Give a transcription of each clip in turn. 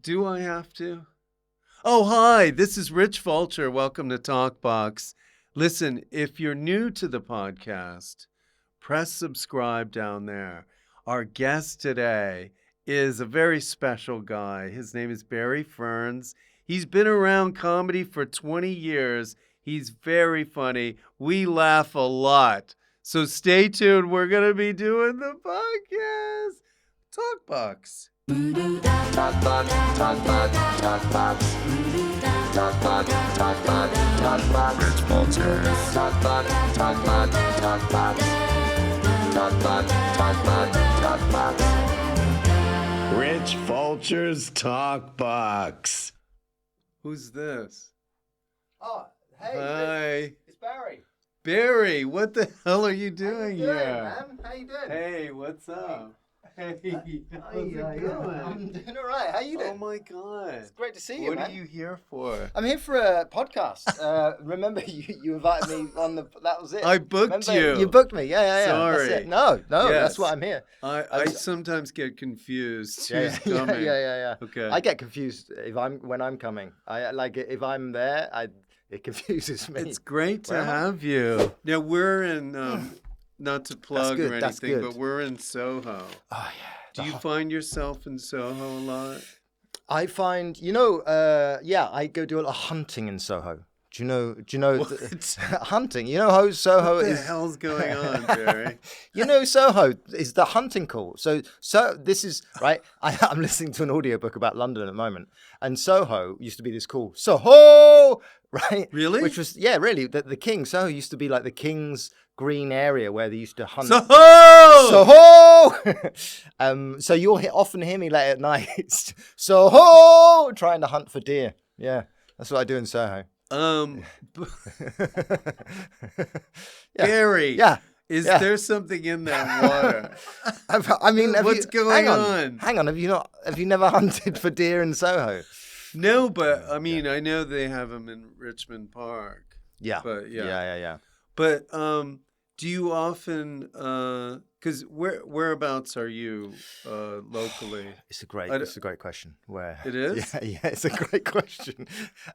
Do I have to? Oh, hi, this is Rich Fulcher. Welcome to TalkBox. Listen, if you're new to the podcast, press subscribe down there. Our guest today is a very special guy. His name is Barry Ferns. He's been around comedy for 20 years. He's very funny. We laugh a lot. So stay tuned. We're going to be doing the podcast. TalkBox. TalkBox. Rich Fulcher. Rich Fulcher's TalkBox. Who's this? Oh, hey. Hi. It's Barry. Barry, what the hell are you doing here? Man? How you doing? Hey, what's up? Hey, how's it I'm going? doing all right. How you doing? Oh my God. It's great to see you, What man. are you here for? I'm here for a podcast. Remember, you invited me on the. That was it. I booked you. You booked me. Yeah. Sorry. That's it. No. Yes. That's why I'm here. I sometimes get confused. Yeah, Who's coming? yeah. Okay. I get confused when I'm coming. I like it if I'm there. It confuses me. It's great to Where am I? have you. Now we're in. Not to plug or That's anything, good. but we're in Soho. Oh yeah. Do you find yourself in Soho a lot? I find, I go do a lot of hunting in Soho. Do you know hunting? You know how Soho What the is. hell's going on, Barry? You know Soho is the hunting call. So this is right. I'm listening to an audiobook about London at the moment, and Soho used to be this cool Soho, right? Really? Which was really the king. Soho used to be like the king's green area where they used to hunt. Soho! So you'll often hear me late at night. Soho, trying to hunt for deer. Yeah, that's what I do in Soho. Barry. Yeah. Is there something in that water? I mean, what's going on? Hang on. Have you never hunted for deer in Soho? No, but I mean, I know they have them in Richmond Park. Yeah. But Yeah. But do you often? Because whereabouts are you locally? It's a great question. Where it is? Yeah, it's a great question.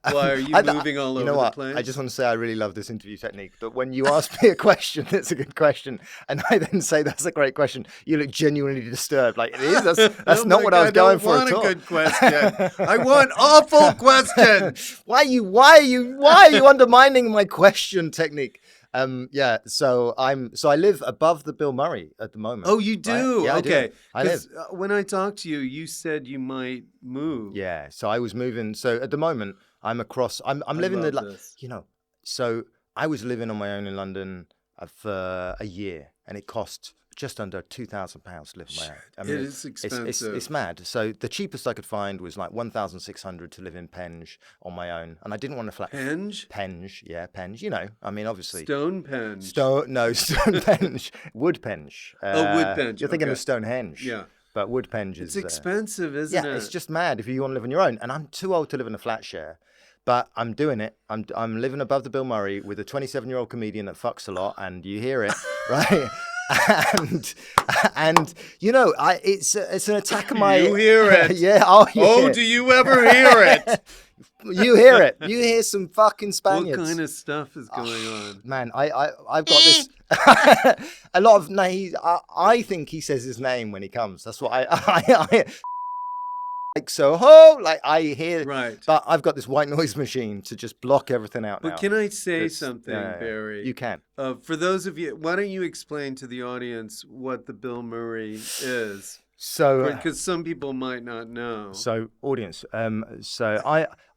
Why are you moving all over the place? I just want to say I really love this interview technique. But when you ask me a question that's a good question, and I then say that's a great question, you look genuinely disturbed. Like it is. That's not what I was going for at all. I want a good question. I want awful questions. Why are you undermining my question technique? So I live above the Bill Murray at the moment. Oh, you do? Right? Yeah, okay. I live. When I talked to you, you said you might move. Yeah. So I was moving. So at the moment, I'm across. I'm living So I was living on my own in London for a year, and it cost just under £2,000 to live on my own. I mean, it is expensive. It's mad. So the cheapest I could find was like 1,600 to live in Penge on my own, and I didn't want to flat. Penge? Penge, yeah, Penge. You know, I mean, obviously. Stonehenge. Stonehenge. Woodpenge. Woodpenge. You're thinking of Stonehenge. Yeah. But Woodpenge is. It's expensive, isn't it? Yeah, it's just mad if you want to live on your own. And I'm too old to live in a flat share. But I'm doing it. I'm living above the Bill Murray with a 27-year-old comedian that fucks a lot, and you hear it, right? and it's an attack on my. You hear it? Yeah. Do you ever hear it? You hear it. You hear some fucking Spaniards. What kind of stuff is going on? Man, I've got this. A lot of I think he says his name when he comes. That's what I like Soho, like I hear. Right. But I've got this white noise machine to just block everything out. But now. can I say something, Barry? You can. For those of you, why don't you explain to the audience what the Bill Murray is? So, because some people might not know. So, audience.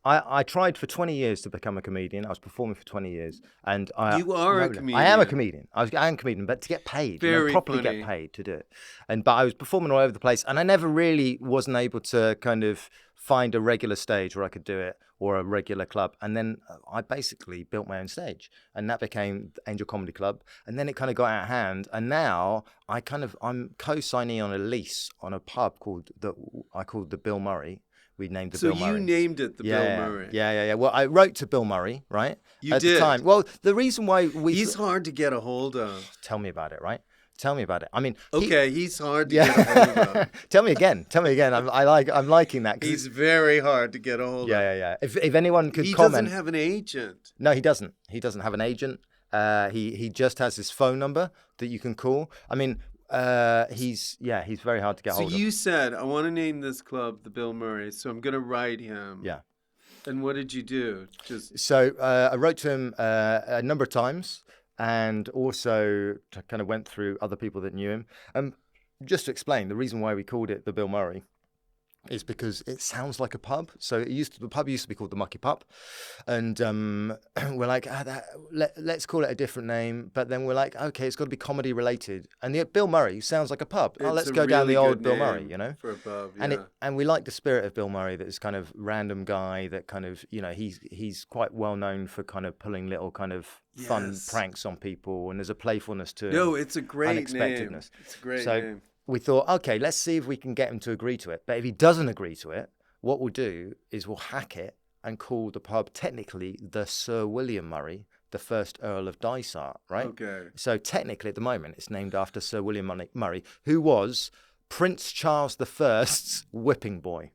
I tried for 20 years to become a comedian. I was performing for 20 years, and you are a comedian. I am a comedian. I am a comedian, but to get paid, properly funny. Get paid to do it. But I was performing all over the place, and I never really wasn't able to kind of find a regular stage where I could do it, or a regular club. And then I basically built my own stage, and that became Angel Comedy Club. And then it kind of got out of hand, and now I'm co-signee on a lease on a pub called the Bill Murray. We named the Bill Murray. So you named it the Bill Murray. Yeah. Well, I wrote to Bill Murray, right? You at did? The time. Well, the reason why he's hard to get a hold of. Tell me about it, right? Tell me about it. I mean, Okay, he's hard to get a hold of. Tell me again. I'm liking that. He's very hard to get a hold of. Yeah. If anyone could he comment, doesn't have an agent. No, he doesn't. He doesn't have an agent. He just has his phone number that you can call. I mean, he's very hard to get hold of. So you said, I want to name this club the Bill Murray, so I'm going to write him. Yeah. And what did you do? So I wrote to him a number of times, and also kind of went through other people that knew him. Just to explain, the reason why we called it the Bill Murray is because it sounds like a pub. So the pub used to be called the Mucky Pub, and we're like, let's call it a different name. But then we're like, okay, it's got to be comedy related. And the Bill Murray sounds like a pub. Let's go down the old Bill Murray, for a pub. Yeah. And we like the spirit of Bill Murray, that is kind of random guy that kind of, he's quite well known for kind of pulling little kind of fun pranks on people, and there's a playfulness to No, it's a great unexpectedness. Name. It's a great name. We thought, okay, let's see if we can get him to agree to it. But if he doesn't agree to it, what we'll do is we'll hack it and call the pub technically the Sir William Murray, the first Earl of Dysart, right? Okay. So technically at the moment it's named after Sir William Murray, who was Prince Charles I's whipping boy.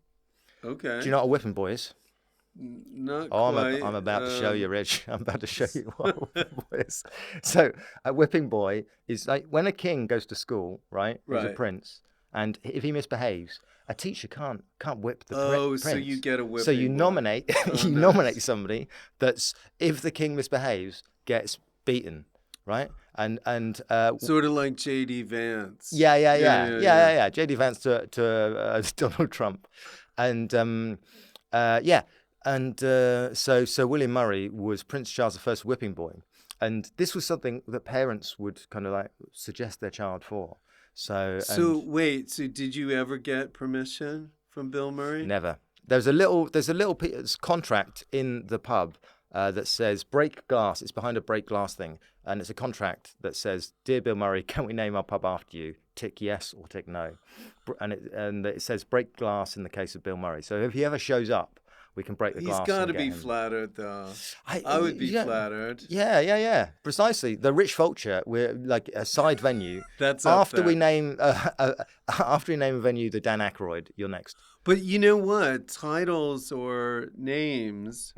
Okay. Do you know what a whipping boy is? Not quite. I'm about to show you, Rich. I'm about to show you what a whipping boy is. So a whipping boy is like when a king goes to school, right? He's a prince, and if he misbehaves, a teacher can't whip the prince. So you get a whipping. So you nominate nominate somebody that's, if the king misbehaves, gets beaten, right? And sort of like J.D. Vance. Yeah. J.D. Vance to Donald Trump, and And so William Murray was Prince Charles I's whipping boy. And this was something that parents would kind of like suggest their child for. So did you ever get permission from Bill Murray? Never. There's a little contract in the pub that says break glass. It's behind a break glass thing. And it's a contract that says, "Dear Bill Murray, can we name our pub after you? Tick yes or tick no." And it says break glass in the case of Bill Murray. So if he ever shows up, we can break the glass. He's got to be flattered, though. I would be flattered. Yeah. Precisely. The Rich Fulcher, we're like a side venue. That's after we name a venue the Dan Aykroyd. You're next. But you know what? Titles or names.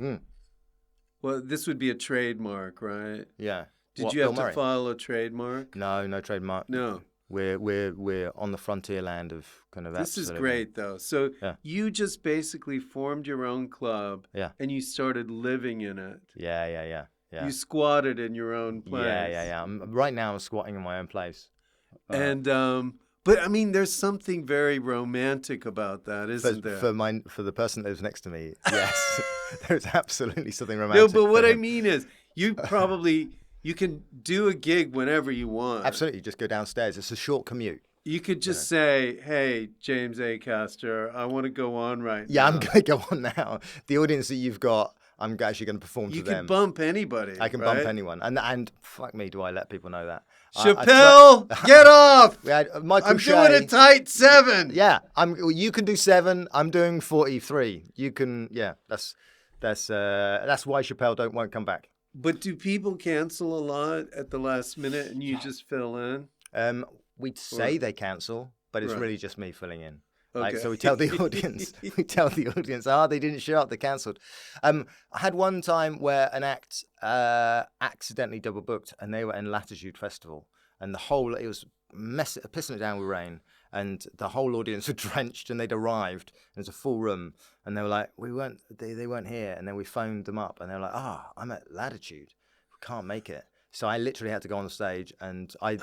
Well, this would be a trademark, right? Yeah. Did you have to file a trademark? No trademark. No. We're on the frontier land of kind of that. This is great, though. So you just basically formed your own club, and you started living in it. Yeah. You squatted in your own place. Yeah. Right now, I'm squatting in my own place. But I mean, there's something very romantic about that, isn't there? For the person that lives next to me, yes, there's absolutely something romantic. No, but what I mean is, you can do a gig whenever you want. Absolutely, just go downstairs. It's a short commute. You could just say, "Hey, James Acaster, I want to go on right now." Yeah, I'm going to go on now. The audience that you've got, I'm actually going to perform to them. You can bump anybody. I can bump anyone, and fuck me, do I let people know that? Chappelle, get off! I'm doing a tight 7. Yeah, you can do 7. I'm doing 43. You can, That's why Chappelle won't come back. But do people cancel a lot at the last minute, and you just fill in? We'd say they cancel, but it's really just me filling in. Okay. So we tell the audience, they didn't show up, they cancelled. I had one time where an act accidentally double booked, and they were in Latitude Festival, and it was pissing it down with rain, and the whole audience were drenched, and they'd arrived, and it was a full room, and they were like, they weren't here, and then we phoned them up, and they were like, I'm at Latitude, we can't make it. So I literally had to go on the stage, and I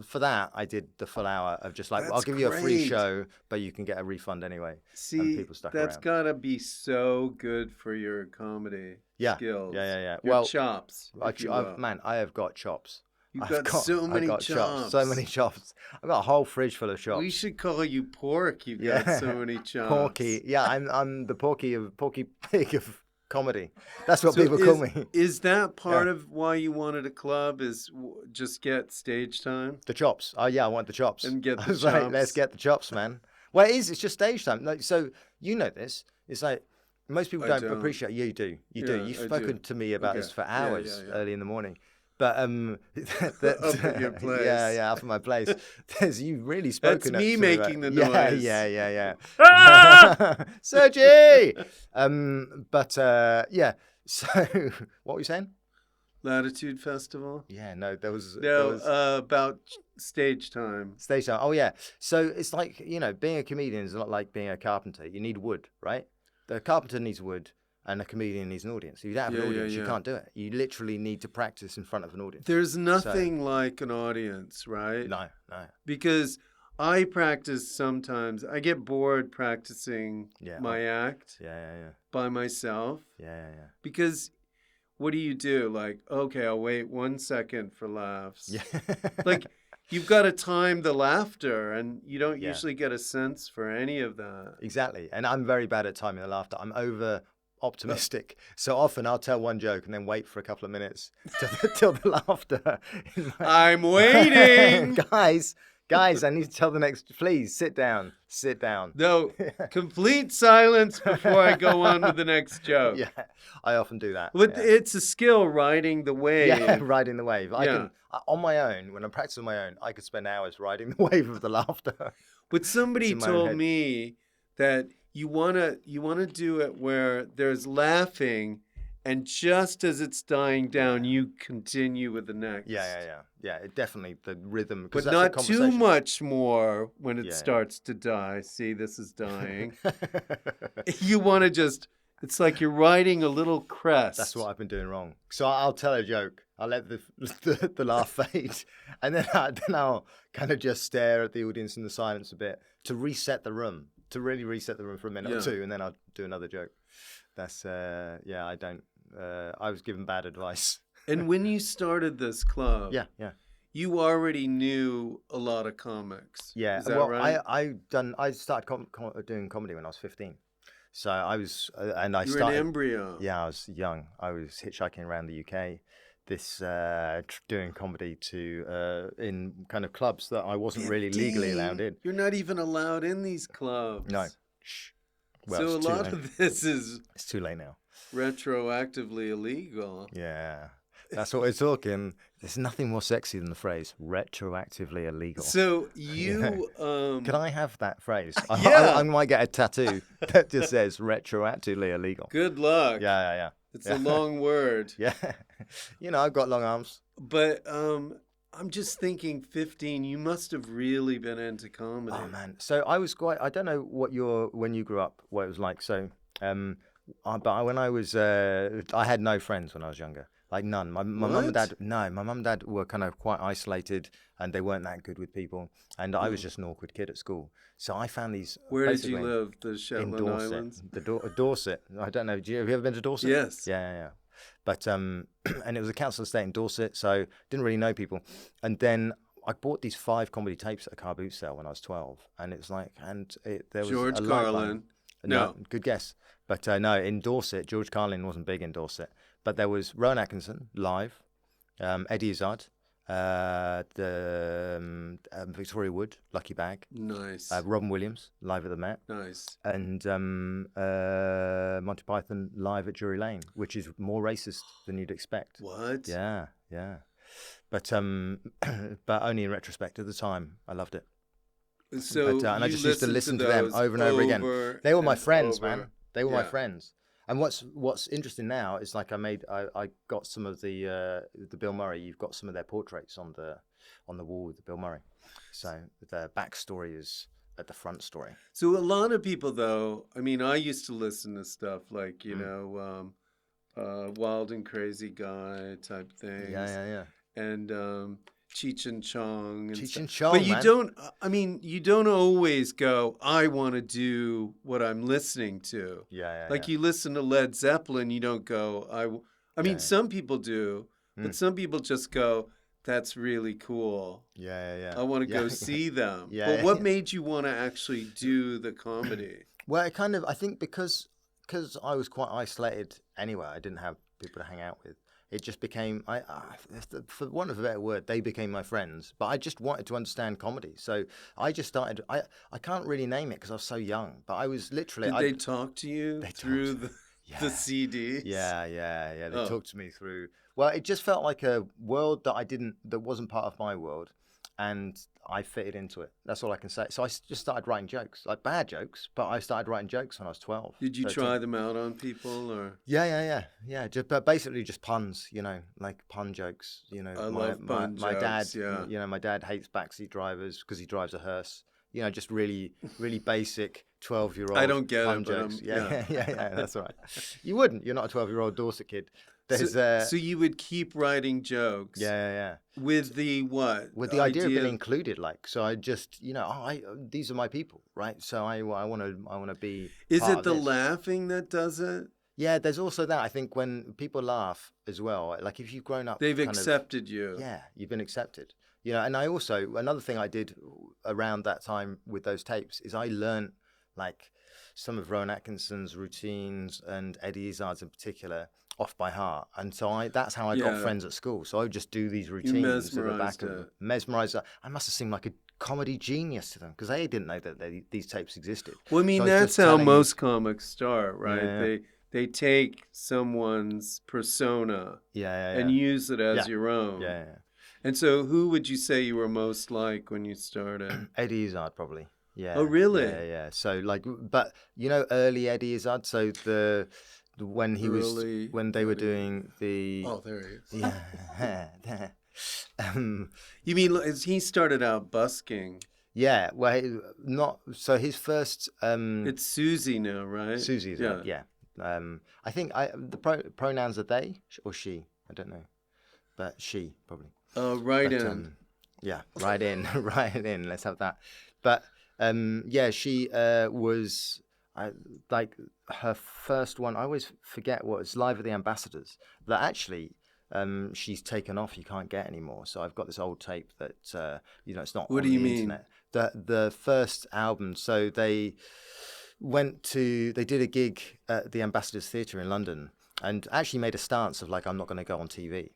for that I did the full hour of just like, I'll give you a free show, but you can get a refund anyway. See, and people stuck that's around. Gotta be so good for your comedy skills. Yeah. Your chops. I have got chops. You've got so many chops. So many chops. I've got a whole fridge full of chops. We should call you Pork. You've got so many chops. Porky. Yeah, I'm the Porky Pig of comedy. That's what people call me. Is that part of why you wanted a club? Is just get stage time? The chops. Oh yeah, I want the chops. And get the chops. Like, let's get the chops, man. Well, it's just stage time. Like, so you know this. It's like most people don't appreciate. You do. You've spoken to me about this for hours early in the morning. But Up at your place. yeah, up at my place. You've really spoken. That's me to, making the noise. Yeah. Ah! Sergi. But yeah. So what were you saying? Latitude Festival. Yeah, no, there was about stage time. Stage time. Oh yeah. So it's like, being a comedian is a lot like being a carpenter. You need wood, right? The carpenter needs wood. And a comedian needs an audience. If you don't have an audience, you can't do it. You literally need to practice in front of an audience. There's nothing like an audience, right? No. Because I practice sometimes. I get bored practicing my act by myself. Yeah. Because what do? Like, okay, I'll wait 1 second for laughs. Yeah. Like, you've got to time the laughter, and you don't usually get a sense for any of that. Exactly. And I'm very bad at timing the laughter. I'm over optimistic. So often I'll tell one joke and then wait for a couple of minutes till the laughter. I'm waiting. Guys, I need to tell the next. Please sit down. No, complete silence before I go on with the next joke. Yeah, I often do that. But it's a skill, riding the wave. Yeah, riding the wave. I can, on my own, when I'm practicing on my own, I could spend hours riding the wave of the laughter. But somebody told me that you wanna do it where there's laughing, and just as it's dying down, you continue with the next. Yeah. It definitely, the rhythm. But not too much more when it starts to die. See, this is dying. You want to just, it's like you're riding a little crest. That's what I've been doing wrong. So I'll tell a joke. I'll let the laugh fade. And then I'll kind of just stare at the audience in the silence a bit to reset the room. To really reset the room for a minute or two, and then I'll do another joke. That's I don't. I was given bad advice. And when you started this club, you already knew a lot of comics. Yeah, is that right? I started doing comedy when I was 15. So I was, and I started. You were an embryo. Yeah, I was young. I was hitchhiking around the UK. Doing comedy in kind of clubs that I wasn't really legally allowed in. You're not even allowed in these clubs. No. Shh. Well, so a lot of this is... It's too late now. Retroactively illegal. Yeah. That's what we're talking. There's nothing more sexy than the phrase retroactively illegal. So you... Can I have that phrase? Yeah. I might get a tattoo that just says retroactively illegal. Good luck. Yeah. It's a long word. Yeah. I've got long arms. But I'm just thinking 15, you must have really been into comedy. Oh, man. So I was I don't know when you grew up, what it was like. So, but when I was, I had no friends when I was younger. Like none. My mum and dad, my mum and dad were kind of quite isolated and they weren't that good with people. And I was just an awkward kid at school. So I found these. Where did you live? The Shetland Islands? Dorset. I don't know. Have you ever been to Dorset? Yes. Yeah. But, and it was a council estate in Dorset. So didn't really know people. And then I bought these 5 comedy tapes at a car boot sale when I was 12. And it was like, there was George a Carlin. No. Good guess. But no, in Dorset, George Carlin wasn't big in Dorset. But there was Rowan Atkinson live, Eddie Izzard, Victoria Wood, Lucky Bag. Nice. Robin Williams live at the Met. Nice. And Monty Python live at Drury Lane, which is more racist than you'd expect. What? Yeah. But only in retrospect. At the time, I loved it. So and I just used to listen to them over and over again. They were my friends, man. They were my friends. And what's interesting now is like I got some of the Bill Murray. You've got some of their portraits on the wall with the Bill Murray. So the backstory is at the front story. So a lot of people, though, I mean, I used to listen to stuff like Wild and Crazy Guy type things. Yeah. And Cheech and Chong. Cheech and Chong, but you don't always go, I want to do what I'm listening to. Yeah. Like you listen to Led Zeppelin, you don't go, I mean, some people do, but some people just go, that's really cool. Yeah. I want to go see them. Yeah. But what made you want to actually do the comedy? Well, I think because I was quite isolated anyway, I didn't have people to hang out with. It just became, for want of a better word, they became my friends. But I just wanted to understand comedy. So I just started, I can't really name it because I was so young. But I was literally... Did they talk to you through the... The CDs. Yeah. They Oh. talked to me through. Well, it just felt like a world that wasn't part of my world, and I fitted into it. That's all I can say. So I just started writing jokes, like bad jokes, but I started writing jokes when I was 12. Did you 13. try them out on people or? Yeah. But basically just puns, like pun jokes. I love pun my dad, jokes, yeah. my dad hates backseat drivers because he drives a hearse. Just really, really basic 12-year-old. I don't get pun it, but jokes. yeah. Yeah. That's all right. You wouldn't. You're not a 12-year-old Dorset kid. So you would keep writing jokes. Yeah. With the what? With the idea of being included, so I just, these are my people, right? So I want to be. Is part it of the this. laughing that does it? Yeah, there's also that. I think when people laugh as well, like if you've grown up, they've accepted you. Yeah, you've been accepted. And I also, another thing I did around that time with those tapes is I learned like some of Rowan Atkinson's routines and Eddie Izzard's in particular off by heart. And so that's how I got friends at school. So I would just do these routines at the back of them. Mesmerized. I must have seemed like a comedy genius to them because they didn't know that these tapes existed. Well, I mean, that's how most comics start, right? Yeah. They take someone's persona and use it as your own. Yeah. And so who would you say you were most like when you started? Eddie Izzard, probably. Yeah. Oh, really? Yeah. So but early Eddie Izzard. So when they were doing the. Oh, there he is. Yeah. You mean he started out busking? Yeah. Well, not so. His first. It's Susie now, right? Susie Izzard. Yeah. I think the pronouns are they or she. I don't know, but she probably. Right in. Yeah, right in, right in. Let's have that. But she was like her first one. I always forget what it's Live at the Ambassadors. That actually, she's taken off. You can't get anymore. So I've got this old tape that it's not. What on do you the mean? Internet. The first album. So they did a gig at the Ambassadors Theatre in London, and actually made a stance of like, I'm not going to go on TV.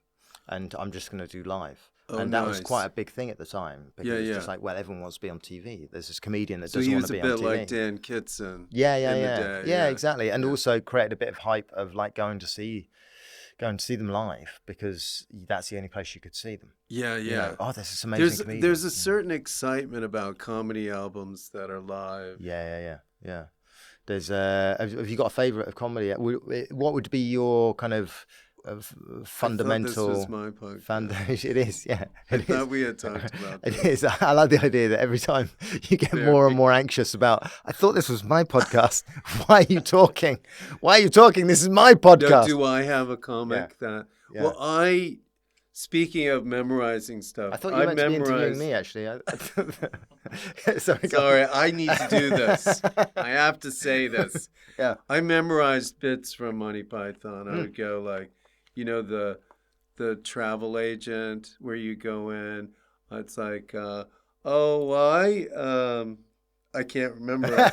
And I'm just going to do live. And that was quite a big thing at the time. Because it's just like, well, everyone wants to be on TV. There's this comedian that doesn't want to be on TV. So he was a bit like Dan Kitson. Yeah, exactly. And also created a bit of hype of like going to see them live because that's the only place you could see them. Yeah. There's this amazing comedian. There's a certain excitement about comedy albums that are live. Yeah. There's have you got a favourite of comedy? What would be your kind of fundamental? I thought this was my podcast. It is, yeah. I thought we had talked about this. It is. I like the idea that every time you get more and more anxious about, I thought this was my podcast. Why are you talking? This is my podcast. Do I have a comic that? Yeah. Well, speaking of memorizing stuff, I thought you were meant to be interviewing me, actually. Sorry, I need to do this. I have to say this. Yeah. I memorized bits from Monty Python. I would go like, the travel agent where you go in. It's like, I can't remember.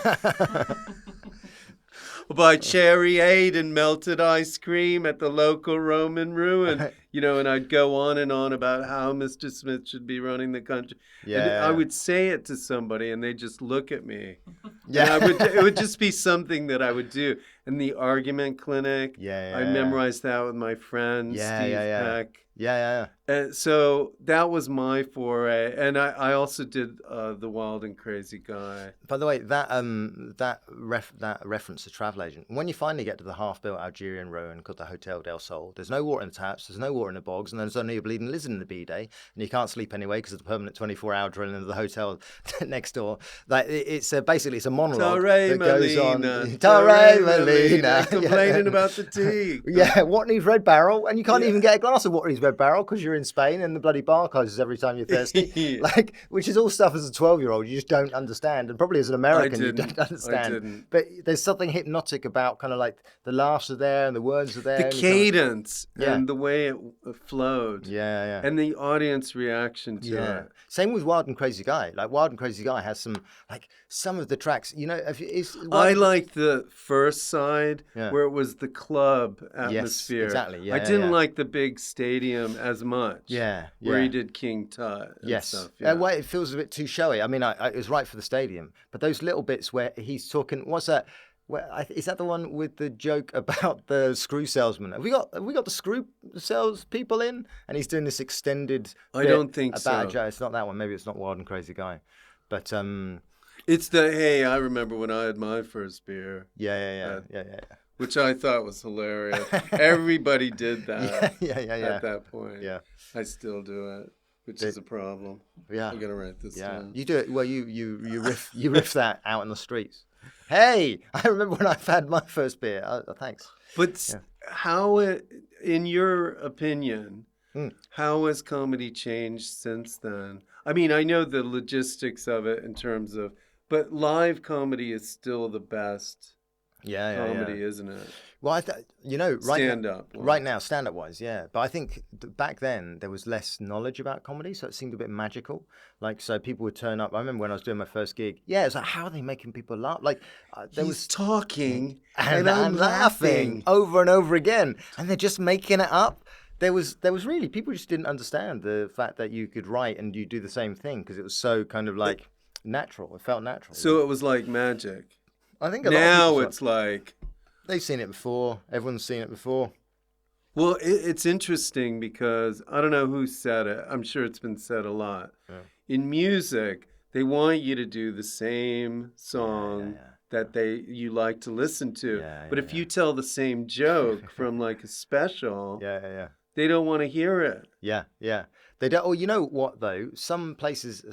Buy cherry aid and melted ice cream at the local Roman ruin, and I'd go on and on about how Mr. Smith should be running the country. Yeah. And I would say it to somebody and they'd just look at me. Yeah. And it would just be something that I would do. And the argument clinic, I memorized that with my friend, Steve Peck. Yeah. And so that was my foray, and I also did the Wild and Crazy Guy. By the way, that reference to travel agent. When you finally get to the half-built Algerian ruin called the Hotel del Sol, there's no water in the taps, there's no water in the bogs, and there's only a bleeding lizard in the bidet, and you can't sleep anyway because of the permanent 24-hour drilling into the hotel next door. Like it's basically a monologue that goes on. Torre Molina, complaining about the tea. Yeah, Watney's Red Barrel, and you can't even get a glass of Watney's Red Barrel because you're in Spain and the bloody bar closes every time you're thirsty. Which is all stuff as a 12-year-old you just don't understand, and probably as an American you don't understand. I didn't. But there's something hypnotic about kind of like the laughs are there and the words are there. The cadence and the way it flowed. Yeah. And the audience reaction to it. Same with Wild and Crazy Guy. Like Wild and Crazy Guy has some of the tracks. I liked the first side where it was the club atmosphere. Yes, exactly. I didn't like the big stadium as much. Yeah. Where he did King Tut and stuff. Yeah. It feels a bit too showy. I mean, it was right for the stadium, but those little bits where he's talking, what's that? Is that the one with the joke about the screw salesman? Have we got the screw sales people in? And he's doing this extended. I don't think about so. A joke. It's not that one. Maybe it's not Wild and Crazy Guy, but it's the hey. I remember when I had my first beer. Yeah. Which I thought was hilarious. Everybody did that. Yeah. At that point. Yeah. I still do it, which is a problem. Yeah. I'm gonna write this down. You do it. Well, you riff that out in the streets. Hey, I remember when I've had my first beer. Thanks. But how, in your opinion, how has comedy changed since then? I mean, I know the logistics of it in terms of, but live comedy is still the best. Comedy, isn't it? Well, stand up wise, yeah. But I think back then there was less knowledge about comedy, so it seemed a bit magical. Like, so people would turn up. I remember when I was doing my first gig. Yeah, it's like, how are they making people laugh? Like, He's talking and I'm laughing over and over again, and they're just making it up. There was really, people just didn't understand the fact that you could write and you do the same thing because it was so kind of like natural. It felt natural. So it was like magic. I think now it's like they've seen it before. Everyone's seen it before. Well, it's interesting because I don't know who said it. I'm sure it's been said a lot. Yeah. In music, they want you to do the same song that you like to listen to. But if you tell the same joke from like a special, they don't want to hear it. Yeah. They don't. Or you know what though? Some places,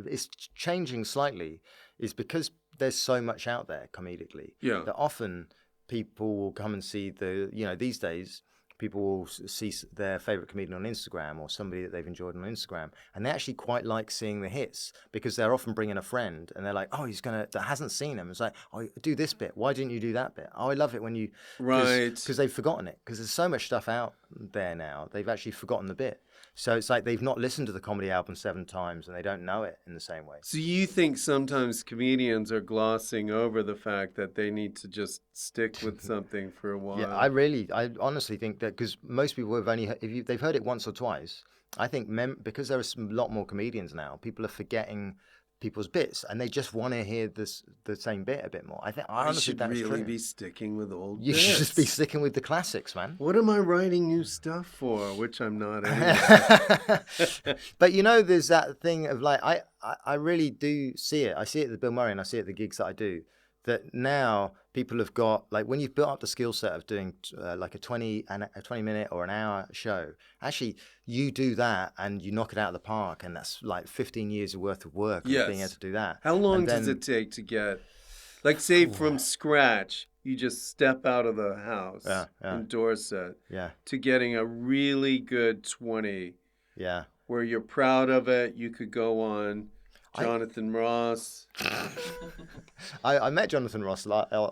it's changing slightly. Is because there's so much out there comedically that often people will come and see these days people will see their favorite comedian on Instagram or somebody that they've enjoyed on Instagram, and they actually quite like seeing the hits because they're often bringing a friend and they're like, oh, that hasn't seen him. It's like, oh, do this bit. Why didn't you do that bit? Oh, I love it when you because they've forgotten it because there's so much stuff out there now. They've actually forgotten the bit. So it's like they've not listened to the comedy album 7 times and they don't know it in the same way. So you think sometimes comedians are glossing over the fact that they need to just stick with something for a while? Yeah, I honestly think that because most people have only, they've heard it once or twice. I think because there are a lot more comedians now, people are forgetting people's bits and they just want to hear the same bit a bit more. I honestly think should really be sticking with old bits. You should just be sticking with the classics, man. What am I writing new stuff for? Which I'm not anyway. But there's that thing of like, I really do see it. I see it at the Bill Murray and I see it at the gigs that I do. That now people have got, like, when you've built up the skill set of doing like a 20 minute or an hour show, actually you do that and you knock it out of the park, and that's like 15 years worth of work of being able to do that. How long does it take to get, like, say from scratch, you just step out of the house in Dorset to getting a really good 20 where you're proud of it, you could go on Jonathan Ross. I met Jonathan Ross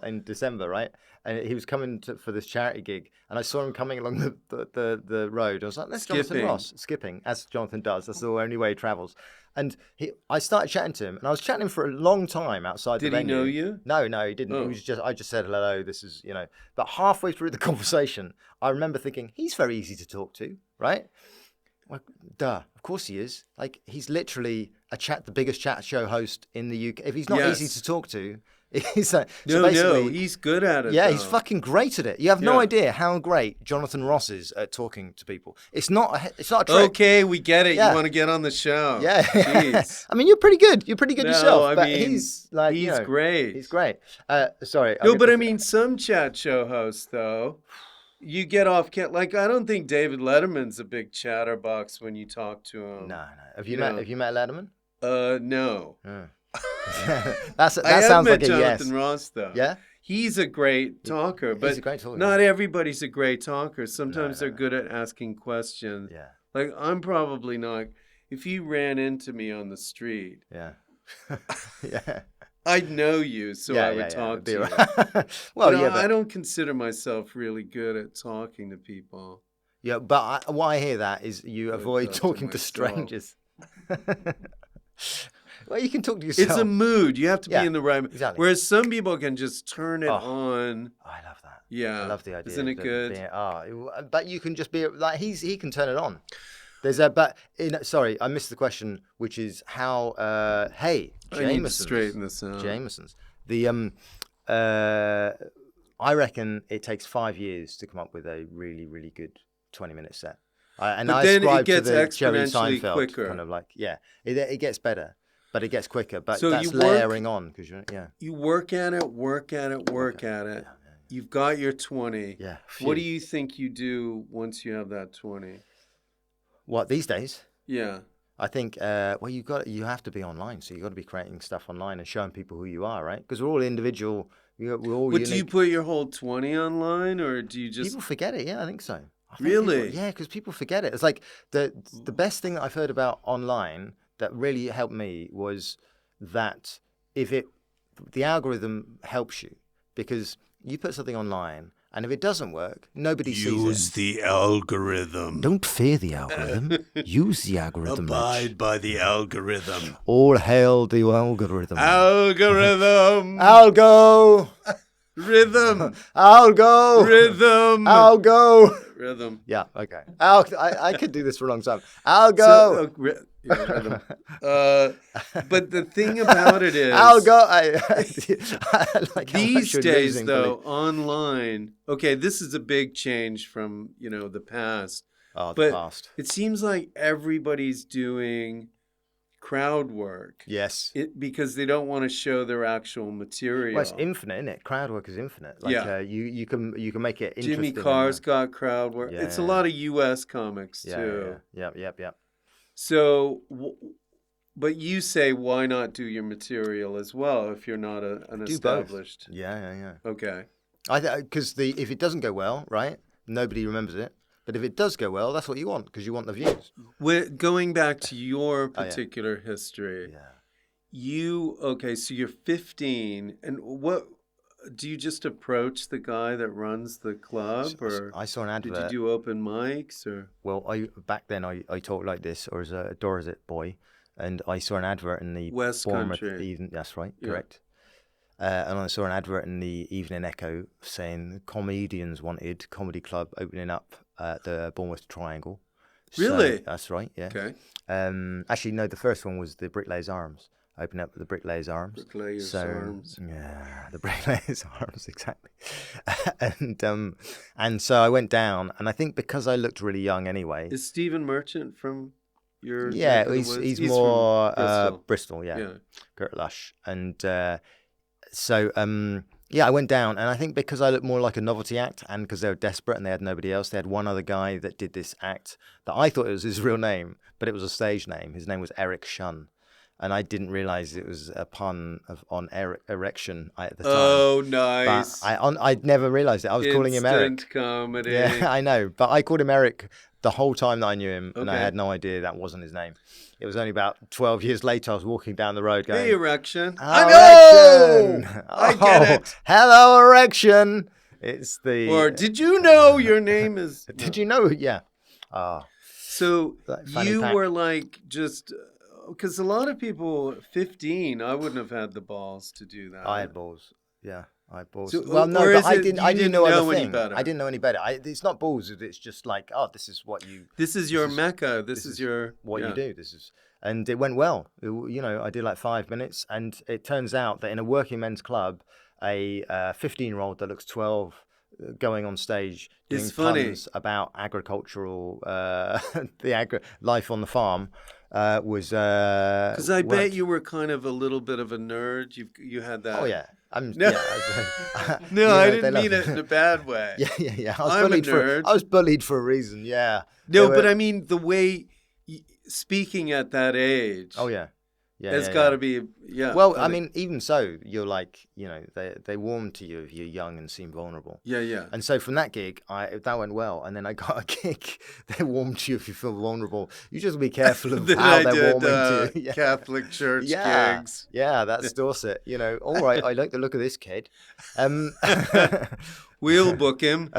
in December, right? And he was coming for this charity gig, and I saw him coming along the road. I was like, "That's Jonathan Ross skipping," as Jonathan does. That's the only way he travels. And I started chatting to him, and I was chatting for a long time outside the venue. Did he know you? No, he didn't. Oh. I just said hello. This is But halfway through the conversation, I remember thinking he's very easy to talk to, right? Well, duh, of course he is. Like, he's literally the biggest chat show host in the UK. If he's not easy to talk to, he's like, no, he's good at it. Yeah, he's fucking great at it. You have no idea how great Jonathan Ross is at talking to people. It's not a trick. Okay, we get it. Yeah. You want to get on the show. Yeah. Jeez. I mean, you're pretty good. You're pretty good yourself. But he's like, he's great. He's great. Sorry. No, but I mean, some chat show hosts, though, you get off, like, I don't think David Letterman's a big chatterbox when you talk to him. No. Have you met Letterman? No. That sounds like a yes. Jonathan Ross, though. Yeah? He's a great talker, but he's a great talker. Not everybody's a great talker. Sometimes they're good at asking questions. Yeah. Like, I'm probably not. If you ran into me on the street, I'd know you, so I would talk to you. Well, but I don't consider myself really good at talking to people. Yeah, but why I hear that is you avoid talking to strangers. Well, you can talk to yourself. It's a mood. You have to be in the right mood. Exactly. Whereas some people can just turn it on. I love that. Yeah. I love the idea. Isn't it good? But you can just be like, he can turn it on. Sorry, I missed the question, which is how, hey, Jamesons. I need to straighten this out. Jamesons. I reckon it takes 5 years to come up with a really, really good 20-minute set. And But I then it ascribe to gets the Jerry exponentially Seinfeld quicker. kind of like, it gets better, but it gets quicker. But So that's you work- layering on because You work at it, work at it, work at it. You've got your 20. Yeah. What do Phew. you think you do once you have that 20? What these days? Yeah. I think you have to be online, so you got to be creating stuff online and showing people who you are, right? Because we're all individual. We're all But unique. do you put your whole 20 online, or do you just People forget it. Yeah, I think so. Really? Yeah, because people forget it. It's like the best thing that I've heard about online that really helped me was that the algorithm helps you because you put something online and if it doesn't work, nobody sees it. use the algorithm? Don't fear the algorithm. Use the algorithm. Abide by the algorithm. All hail the algorithm. Algorithm. Algo. Rhythm. Algo. Rhythm. Algo. Rhythm. Yeah. Okay. I could do this for a long time. Algo. Rhythm. But the thing about it is, Algo. these days, though, online. Okay, this is a big change from the past. Oh, but the past. It seems like everybody's doing crowd work. Yes. Because they don't want to show their actual material. Well, it's infinite, isn't it? Crowd work is infinite. Like, Yeah. You can make it interesting. Jimmy Carr's got crowd work. Yeah, it's a lot of U.S. comics too. Yeah. Yep. So, but you say why not do your material as well if you're not an Do established? both. Yeah. Okay. Because if it doesn't go well, right, nobody remembers it. But if it does go well, that's what you want because you want the views. Going back to your particular history, so you're 15, and what do you just approach the guy that runs the club, or I saw an advert. Did you do open mics, or? Well, back then I talked like this, or as a Dorset boy, and I saw an advert in the West Bournemouth Country. Evening. That's right, Yeah. correct. And I saw an advert in the Evening Echo saying comedians wanted, comedy club opening up at the Bournemouth Triangle. Really? So, that's right, yeah. Okay. Actually, no, the first one was the Bricklayers Arms. Opening up at the Bricklayers Arms. Bricklayers Arms. Yeah, the Bricklayers Arms, exactly. And so I went down, and I think because I looked really young anyway. Is Stephen Merchant from your? Yeah, he's more from Bristol, yeah. Kurt Lush. And I went down, and I think because I looked more like a novelty act, and because they were desperate and they had nobody else, they had one other guy that did this act that I thought it was his real name, but it was a stage name. His name was Eric Shun, and I didn't realize it was a pun on erection at the time. Oh, nice! But I'd never realized it. I was calling him Eric. Instant comedy. Yeah, I know, but I called him Eric the whole time that I knew him, and I had no idea that wasn't his name. It was only about 12 years later I was walking down the road going, "Hey, erection! I know! Erection! I get it. Hello, erection!" It's the. Or did you know your name is? Did you know? Yeah. So you pack. were like just because a lot of people 15, I wouldn't have had the balls to do that. I had balls. Yeah. I had balls. So, well, no, or but is I it didn't. you I didn't know any anything. better? I didn't know any better. It's not balls. It's just like, this is what you. This is your mecca. This is your what you do. This is, and it went well. I did like 5 minutes, and it turns out that in a working men's club, a 15-year-old that looks 12 going on stage doing puns about agricultural, life on the farm. Was because I bet you were kind of a little bit of a nerd. You had that. Oh yeah. No, I didn't mean it in a bad way. Yeah. I'm a nerd. I was bullied for a reason. Yeah. No, but I mean the way speaking at that age. Oh yeah. Yeah, there's got to be Well, I mean, even so, you're like, they warm to you if you're young and seem vulnerable. Yeah. And so from that gig, that went well, and then I got a gig. They warm to you if you feel vulnerable. You just be careful of how they're warming to you. Catholic church gigs. Yeah, that's Dorset. All right, I like the look of this kid. We'll book him.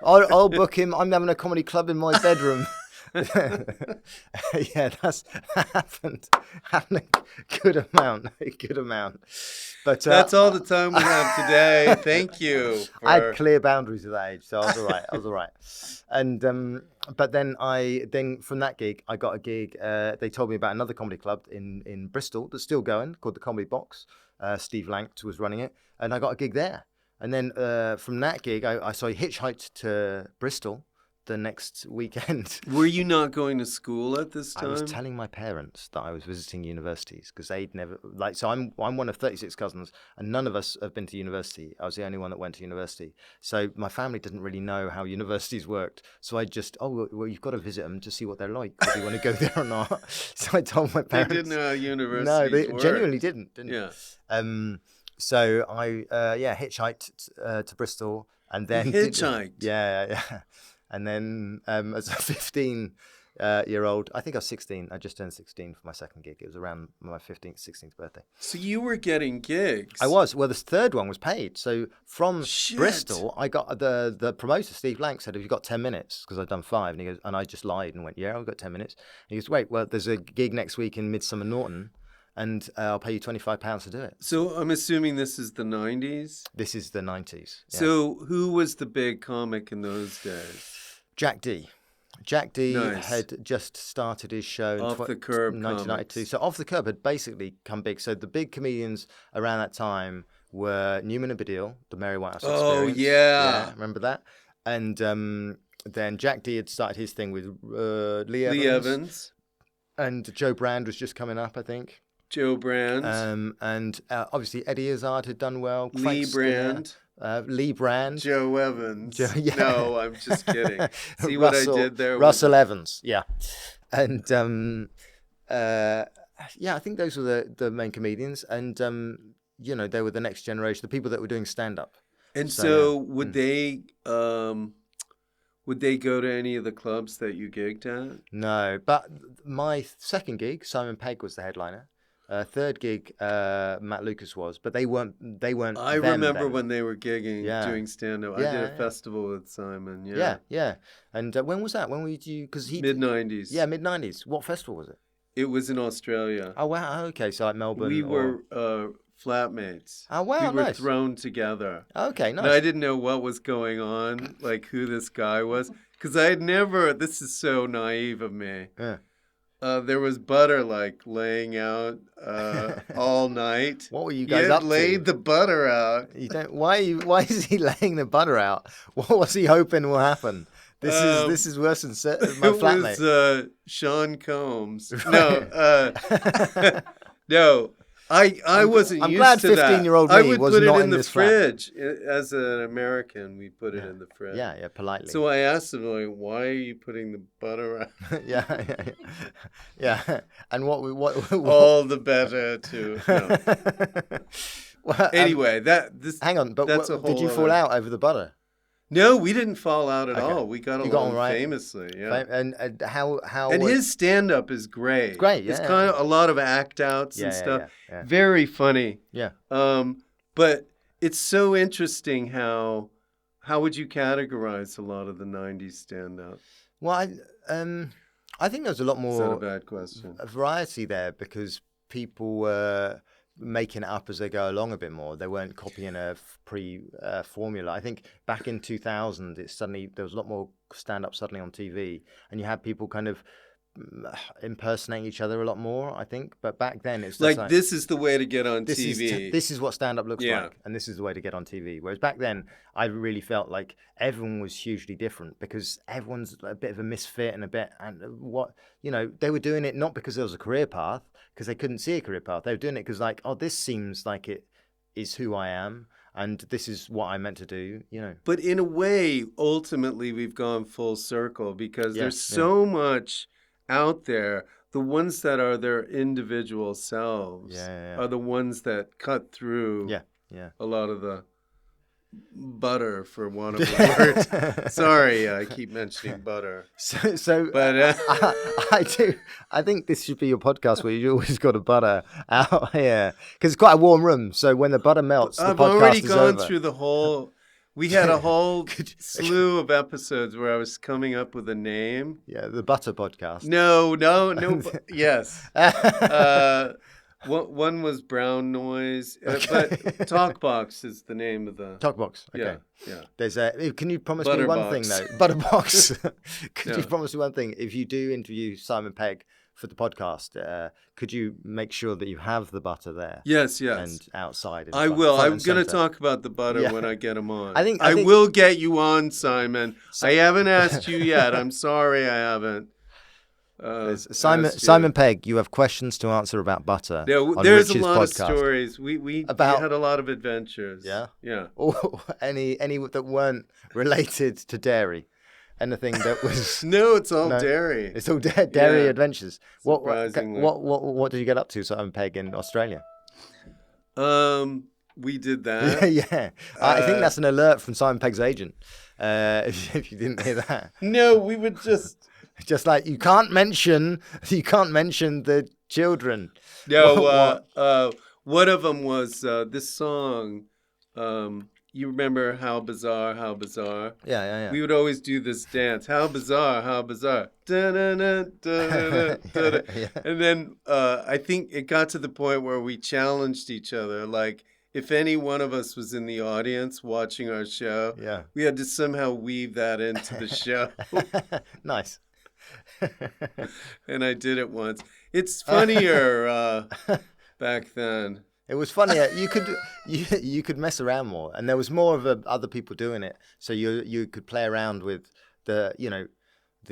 I'll book him. I'm having a comedy club in my bedroom. Yeah, that's happened a good amount. But that's all the time we have today. Thank you. I had clear boundaries at that age, so I was all right. And but then from that gig, I got a gig. They told me about another comedy club in Bristol that's still going, called the Comedy Box. Steve Lankt was running it, and I got a gig there. And then from that gig, I hitchhiked to Bristol the next weekend. Were you not going to school at this time? I was telling my parents that I was visiting universities because they'd never So I'm one of 36 cousins, and none of us have been to university. I was the only one that went to university. So my family didn't really know how universities worked. So I just, well, you've got to visit them to see what they're like. Whether you want to go there or not. So I told my parents. They didn't know how universities No, they worked. genuinely didn't. Yeah. So I hitchhiked to Bristol, and then hitchhiked. Yeah. And then as a 15-year-old, I think I was 16. I just turned 16 for my second gig. It was around my 15th, 16th birthday. So you were getting gigs. I was. Well, the third one was paid. So from Shit. Bristol, I got the promoter, Steve Blank, said, "Have you got 10 minutes?" Because I'd done 5. And he goes, and I just lied and went, "Yeah, I've got 10 minutes." And he goes, "Wait, well, there's a gig next week in Midsummer Norton, and I'll pay you £25 to do it." So I'm assuming this is the 90s? This is the 90s. Yeah. So who was the big comic in those days? Jack D. Jack D Nice. had just started his show in Off the Curb 1992. comics. So Off the Curb had basically come big. So the big comedians around that time were Newman and Baddiel, the Mary Whitehouse Experience. Yeah. Remember that? And then Jack D had started his thing with Lee Lee Evans. Evans. And Joe Brand was just coming up, I think. Joe Brand. And obviously Eddie Izzard had done well. Lee Brand. Lee Brand. Joe Evans. Yeah. No, I'm just kidding. See what I did there? Russell Evans, yeah. And I think those were the main comedians. And, they were the next generation, the people that were doing stand-up. And so would they go to any of the clubs that you gigged at? No, but my second gig, Simon Pegg was the headliner. Third gig, Matt Lucas was, but they weren't. I remember when they were gigging, doing stand-up. Yeah, I did a festival with Simon. Yeah. And when was that? When were you? Because mid-90s. Yeah, mid-90s. What festival was it? It was in Australia. Oh wow. Okay, so like Melbourne. We were flatmates. Oh wow, we were nice. thrown together. Okay, nice. And I didn't know what was going on, like who this guy was, because I had never. This is so naive of me. Yeah. There was butter like laying out all night. What were you guys up to? Laid the butter out. You don't. Why is he laying the butter out? What was he hoping will happen? This is worse than my flatmate. It was Sean Combs. No, no. I wasn't I'm used glad to that. 15-year-old I me would was put it not in in the this flat. fridge. As an American, we put it in the fridge. Yeah, politely. So I asked him, like, why are you putting the butter out? yeah. And what all the better to. No. Well, anyway, hang on, but that's a whole did you fall out over the butter? No, we didn't fall out at all. We got along right. famously. Yeah. And how? And his stand-up is great. Great, yeah. It's kind of a lot of act outs and stuff. Yeah. Very funny. Yeah. But it's so interesting how would you categorize a lot of the '90s stand-up? Well, I think there's a lot more. Is that a bad question? Variety there because people were making it up as they go along a bit more. They weren't copying a formula. I think back in 2000, there was a lot more stand-up suddenly on TV, and you had people kind of impersonating each other a lot more, I think. But back then, it's like this is the way to get on TV. This is what stand-up looks like, and this is the way to get on TV. Whereas back then, I really felt like everyone was hugely different because everyone's a bit of a misfit and they were doing it not because there was a career path, because they couldn't see a career path. They were doing it because this seems like it is who I am, and this is what I'm meant to do, But in a way, ultimately, we've gone full circle because there's so much out there. The ones that are their individual selves are the ones that cut through a lot of the butter, for want of a word. Sorry, I keep mentioning butter. But I do. I think this should be your podcast where you always got to butter out here because it's quite a warm room. So when the butter melts, I've the podcast already is gone over. through the whole. We had a whole slew of episodes where I was coming up with a name. Yeah, the butter podcast. No. Yes. One was Brown Noise, but TalkBox is the name of the... TalkBox, okay. Yeah. There's can you promise Butter me one box. thing, though? Butterbox. Could you promise me one thing? If you do interview Simon Pegg for the podcast, could you make sure that you have the butter there? Yes. And outside. I will. I'm going to talk about the butter when I get them on. I think will get you on, Simon. I haven't asked you yet. I'm sorry I haven't. Simon Pegg, you have questions to answer about butter. There's Rich's a lot podcast. of stories. We had a lot of adventures. Yeah. Or any that weren't related to dairy. Anything that was no, it's all dairy. It's all dairy adventures. Surprisingly. What did you get up to, Simon Pegg, in Australia? We did that. Yeah. I think that's an alert from Simon Pegg's agent. If you didn't hear that. No, we would just like you can't mention the children. No, one of them was this song. You remember How Bizarre, How Bizarre? Yeah. We would always do this dance. How bizarre, how bizarre. Da-da-da, da-da-da, da-da. Yeah. And then I think it got to the point where we challenged each other. Like, if any one of us was in the audience watching our show, we had to somehow weave that into the show. Nice. And I did it once. It's funnier back then. It was funnier. You could mess around more, and there was more of other people doing it, so you could play around with the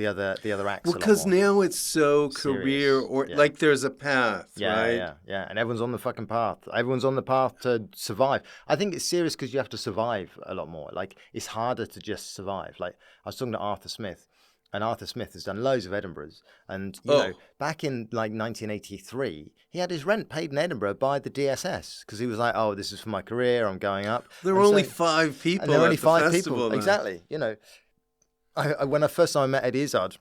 other acts. Well, because now it's so career like there's a path, right? Yeah, and everyone's on the fucking path. Everyone's on the path to survive. I think it's serious because you have to survive a lot more. Like, it's harder to just survive. Like, I was talking to Arthur Smith. And Arthur Smith has done loads of Edinburghs. And, you know, back in like 1983, he had his rent paid in Edinburgh by the DSS because he was like, oh, this is for my career. I'm going up. There were only 5 people. There were only 5 festival, people. then. Exactly. You know, when I first time I met Eddie Izzard,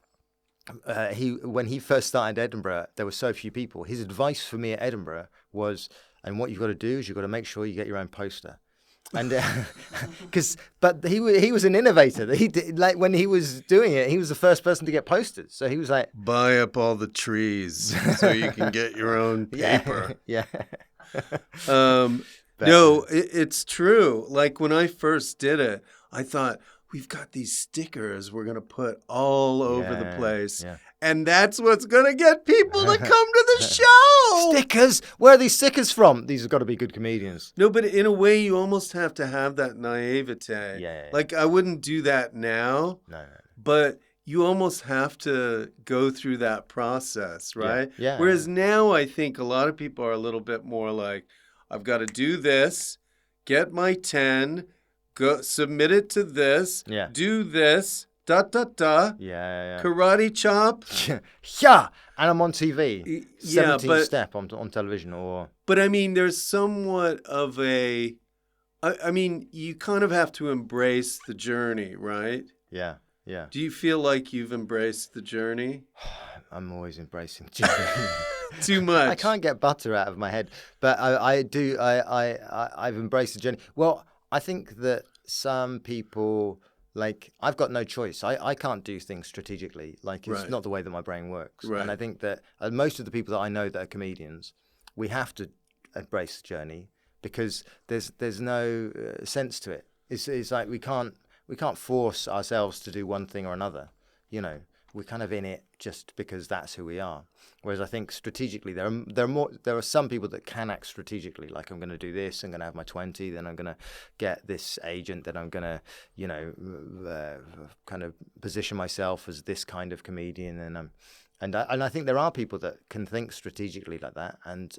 when he first started Edinburgh, there were so few people. His advice for me at Edinburgh was, and what you've got to do is you've got to make sure you get your own poster. And but he was an innovator. He did, like, when he was doing it, he was the first person to get posters. So he was like, buy up all the trees so you can get your own paper. Yeah. No, it's true. Like, when I first did it, I thought, we've got these stickers we're going to put all over the place. Yeah. And that's what's going to get people to come to the show. Stickers? Where are these stickers from? These have got to be good comedians. No, but in a way, you almost have to have that naivete. Yeah. Like, I wouldn't do that now. No. But you almost have to go through that process, right? Yeah. Whereas now, I think a lot of people are a little bit more like, I've got to do this, get my 10, go submit it to this, do this, Yeah. karate chop. Yeah, and I'm on TV. Yeah, 17th step on television, or. But I mean, there's somewhat of a. I mean, you kind of have to embrace the journey, right? Yeah. Do you feel like you've embraced the journey? I'm always embracing the journey. Too much. I can't get butter out of my head, but I do. I've embraced the journey. Well, I think that some people. Like, I've got no choice. I can't do things strategically. Like, it's not the way that my brain works. Right. And I think that most of the people that I know that are comedians, we have to embrace the journey because there's no sense to it. It's like we can't force ourselves to do one thing or another. You know, we're kind of in it just because that's who we are. Whereas I think strategically, there are some people that can act strategically. Like, I'm going to do this, I'm going to have my 20, then I'm going to get this agent, then I'm going to, you know, kind of position myself as this kind of comedian, and I think there are people that can think strategically like that, and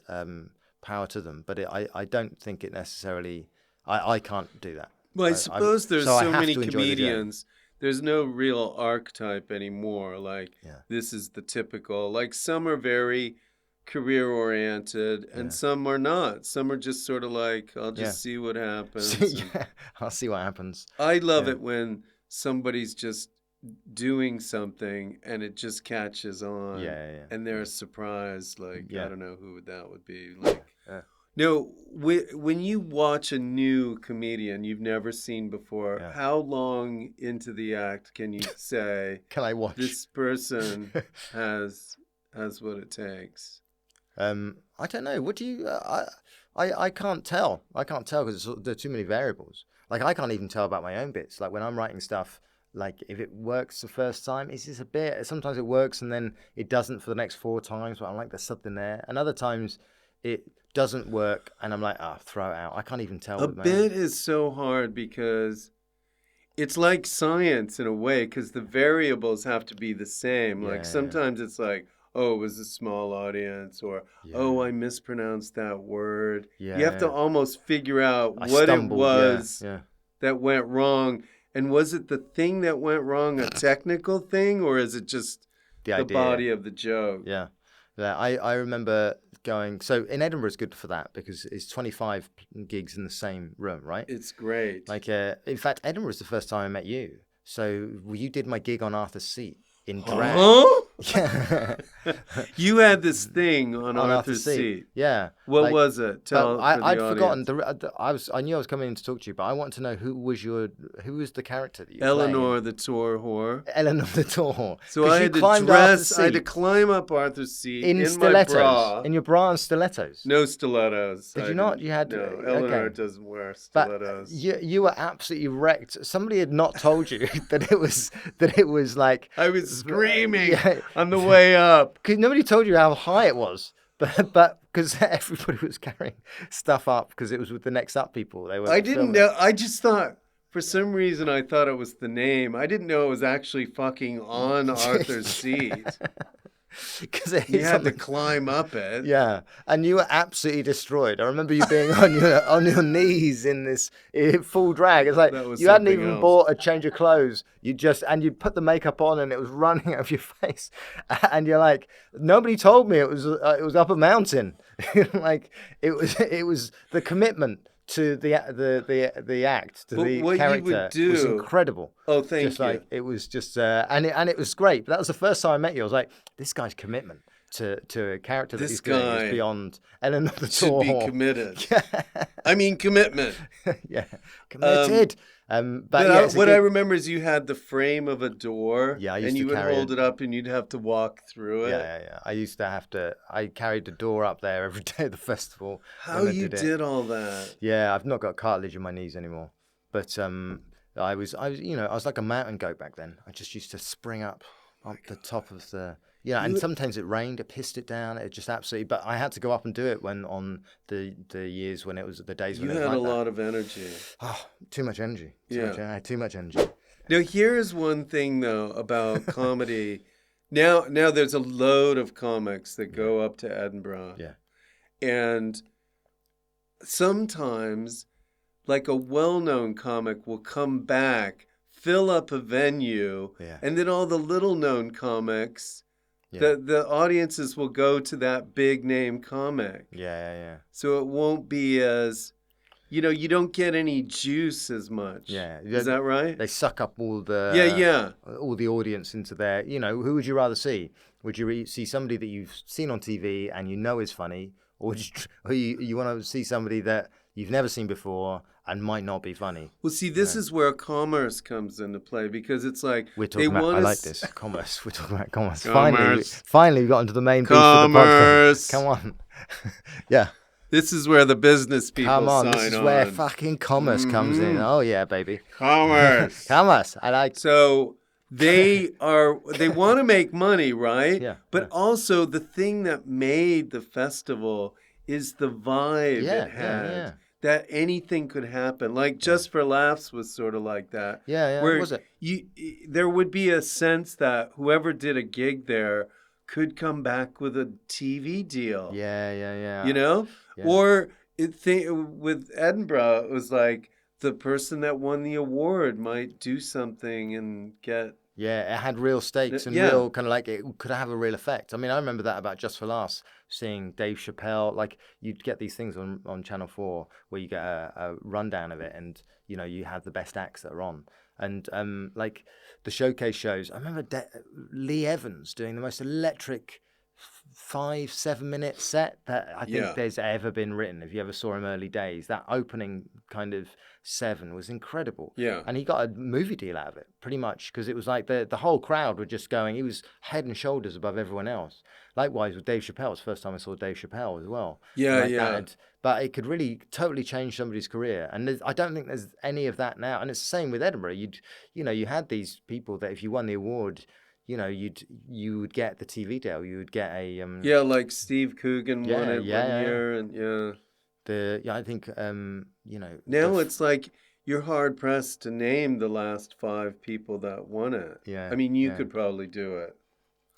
power to them. But I don't think it necessarily. I can't do that. Well, I suppose there's so many to comedians. There's no real archetype anymore. Like, this is the typical. Like, some are very career-oriented, and some are not. Some are just sort of like, I'll just see what happens. I'll see what happens. I love it when somebody's just doing something, and it just catches on. And they're surprised. Like, I don't know who that would be. Like, no, when you watch a new comedian you've never seen before, how long into the act can you say, can I watch? This person has what it takes? I don't know. What do you... I can't tell. I can't tell because there are too many variables. Like, I can't even tell about my own bits. Like, when I'm writing stuff, like if it works the first time, it's just a bit. Sometimes it works and then it doesn't for the next 4 times. But I'm like, there's something there. And other times it doesn't work, and I'm like, throw it out. I can't even tell. A bit is so hard because it's like science in a way, because the variables have to be the same. Like sometimes it's like, oh, it was a small audience, or oh, I mispronounced that word. You have to almost figure out what it was that went wrong. And was it the thing that went wrong a technical thing, or is it just the body of the joke? Yeah. I remember going. So in Edinburgh, it's good for that because it's 25 gigs in the same room, right? It's great. Like, in fact, Edinburgh was the first time I met you. So you did my gig on Arthur's Seat in drag. Huh? Yeah. You had this thing on Arthur's Seat. Yeah. What was it? Tell I'd the forgotten. audience. I knew I was coming in to talk to you, but I wanted to know who was the character that you Eleanor the tour whore. Eleanor the tour whore. So I had to climb up Arthur's Seat in stilettos, my bra. in your bra and stilettos. No stilettos. Did you not? You had no. Eleanor doesn't wear stilettos. But you were absolutely wrecked. Somebody had not told you that it was like I was screaming on the way up. Because nobody told you how high it was, but because everybody was carrying stuff up because it was with the Next Up people. I didn't know. I just thought. For some reason, I thought it was the name. I didn't know it was actually fucking on Arthur's Seat. Because you had to climb up it. Yeah, and you were absolutely destroyed. I remember you being on your knees in this full drag. It's like you hadn't even bought a change of clothes. You put the makeup on and it was running out of your face. And you're like, nobody told me it was up a mountain. Like it was the commitment to the act, to the character was incredible. Oh, thank you. Like it was just and it was great. But that was the first time I met you. I was like, this guy's commitment to a character that he's doing is beyond Eleanor the tour should be committed. I mean, commitment. Yeah, committed. But what I remember is you had the frame of a door, and you would hold it up, and you'd have to walk through it. Yeah. I used to have to. I carried the door up there every day at the festival. How you did all that? Yeah, I've not got cartilage in my knees anymore. But I was like a mountain goat back then. I just used to spring up the top of the. Yeah, and sometimes it rained, it pissed it down, it just absolutely. But I had to go up and do it when on the years when it was the days when you had a lot of energy. Oh, too much energy. I had too much energy. Now here's one thing though about comedy. Now there's a load of comics that go up to Edinburgh. Yeah, and sometimes, like a well-known comic will come back, fill up a venue, and then all the little-known comics. The audiences will go to that big name comic. Yeah. So it won't be as, you don't get any juice as much. Yeah. Is that right? They suck up all the all the audience into their, who would you rather see? Would you see somebody that you've seen on TV and you know is funny, or you want to see somebody that you've never seen before and might not be funny? Well, see, this is where commerce comes into play, because it's like I like this commerce. We're talking about commerce. Finally, we got into the main piece of the podcast. Come on, yeah. This is where the business people sign on. This is where fucking commerce comes in. Oh yeah, baby. Commerce. Commerce. I like. So they want to make money, right? Yeah. But also the thing that made the festival is the vibe it had. Yeah. That anything could happen. Like Just for Laughs was sort of like that. Yeah. Where was it? There would be a sense that whoever did a gig there could come back with a TV deal. Yeah. Yeah. Or with Edinburgh, it was like the person that won the award might do something and get. Yeah, it had real stakes and real kind of like it could have a real effect. I mean, I remember that about Just for Laughs, seeing Dave Chappelle. Like you'd get these things on Channel 4 where you get a rundown of it, and you have the best acts that are on. And like the showcase shows, I remember Lee Evans doing the most electric 5-7 minute set that I think Yeah. there's ever been written. If you ever saw him early days, that opening kind of 7 was incredible. Yeah. And he got a movie deal out of it, pretty much, because it was like the whole crowd were just going. He was head and shoulders above everyone else. Likewise with Dave Chappelle. It's the first time I saw Dave Chappelle as well. Yeah, Like yeah. that. But it could really totally change somebody's career. And I don't think there's any of that now. And it's the same with Edinburgh. You had these people that if you won the award, you would get the TV deal. You would get a Yeah, like Steve Coogan won Yeah, it yeah, one yeah. year, and I think now it's like you're hard pressed to name the last 5 people that won it. Yeah, I mean, you yeah. could probably do it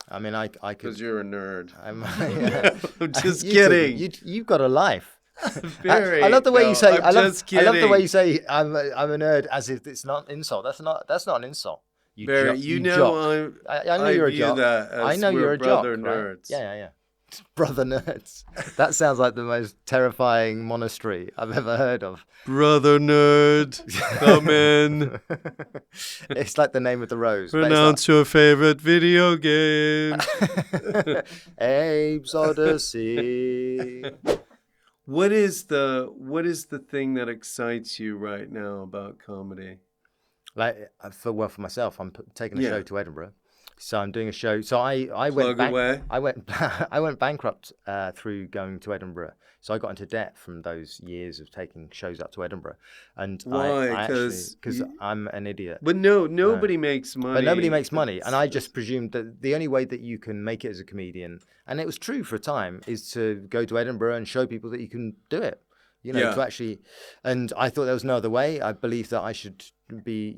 I mean, I could. because you're a nerd. I'm just you kidding. You've got a life. Very. I love the way No, you say. I'm I love just the way kidding. you say I'm a nerd, as if it's not an insult. That's not an insult. Very. You know, jock. I know I you're a view jock. that as I know we're you're a jock. brother Right? nerds. Yeah. Brother nerds. That sounds like the most terrifying monastery I've ever heard of. Brother nerd, come in. It's like the name of the rose. but it's Pronounce your favorite video game. Abe's Odyssey. What is the thing that excites you right now about comedy? Like for myself, I'm taking a Yeah. show to Edinburgh, so I'm doing a show. So I Plug away. I went bankrupt through going to Edinburgh. So I got into debt from those years of taking shows up to Edinburgh. And Why? Because I'm an idiot. But nobody makes money. But nobody makes money, and I just presumed that the only way that you can make it as a comedian, and it was true for a time, is to go to Edinburgh and show people that you can do it. Yeah. To actually, and I thought there was no other way. I believed that I should be,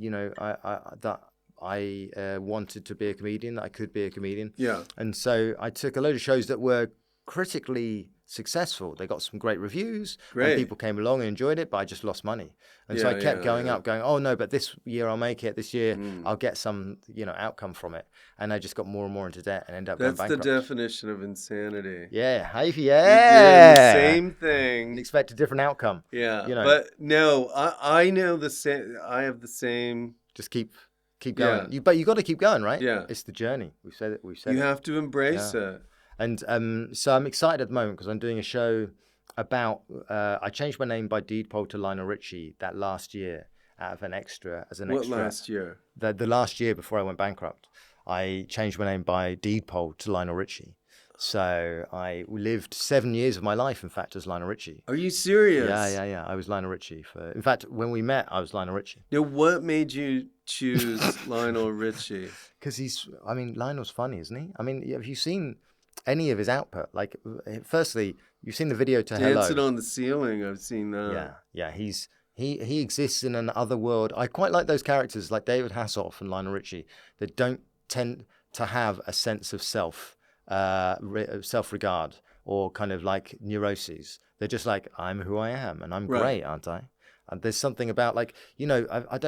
I wanted to be a comedian, that I could be a comedian. Yeah. And so I took a load of shows that were critically successful. They got some great reviews. Great. And people came along and enjoyed it, but I just lost money. And so I kept going up, going, oh no, but this year I'll make it. This year I'll get some, outcome from it. And I just got more and more into debt and ended up going That's bankrupt. the definition of insanity. Yeah. You're doing Yeah. the same thing. And expect a different outcome. Yeah. You know. But no, I know the same. I have the same. Just keep going. But you got to keep going, right? Yeah. It's the journey. We've said it. You have to embrace it. And so I'm excited at the moment because I'm doing a show about. I changed my name by deed poll to Lionel Richie that last year out of an extra as an What extra. last year? The last year before I went bankrupt, I changed my name by deed poll to Lionel Richie. So I lived 7 years of my life, in fact, as Lionel Richie. Are you serious? Yeah. I was Lionel Richie in fact, when we met, I was Lionel Richie. Now, what made you choose Lionel Richie? Because Lionel's funny, isn't he? I mean, have you seen any of his output? Like, firstly, you've seen the video to Hello. Dancing on the Ceiling, I've seen that. Yeah. He exists in another world. I quite like those characters, like David Hasselhoff and Lionel Richie, that don't tend to have a sense of self-regard or kind of like neuroses. They're just like, I'm who I am, and I'm great, aren't I? And there's something about I don't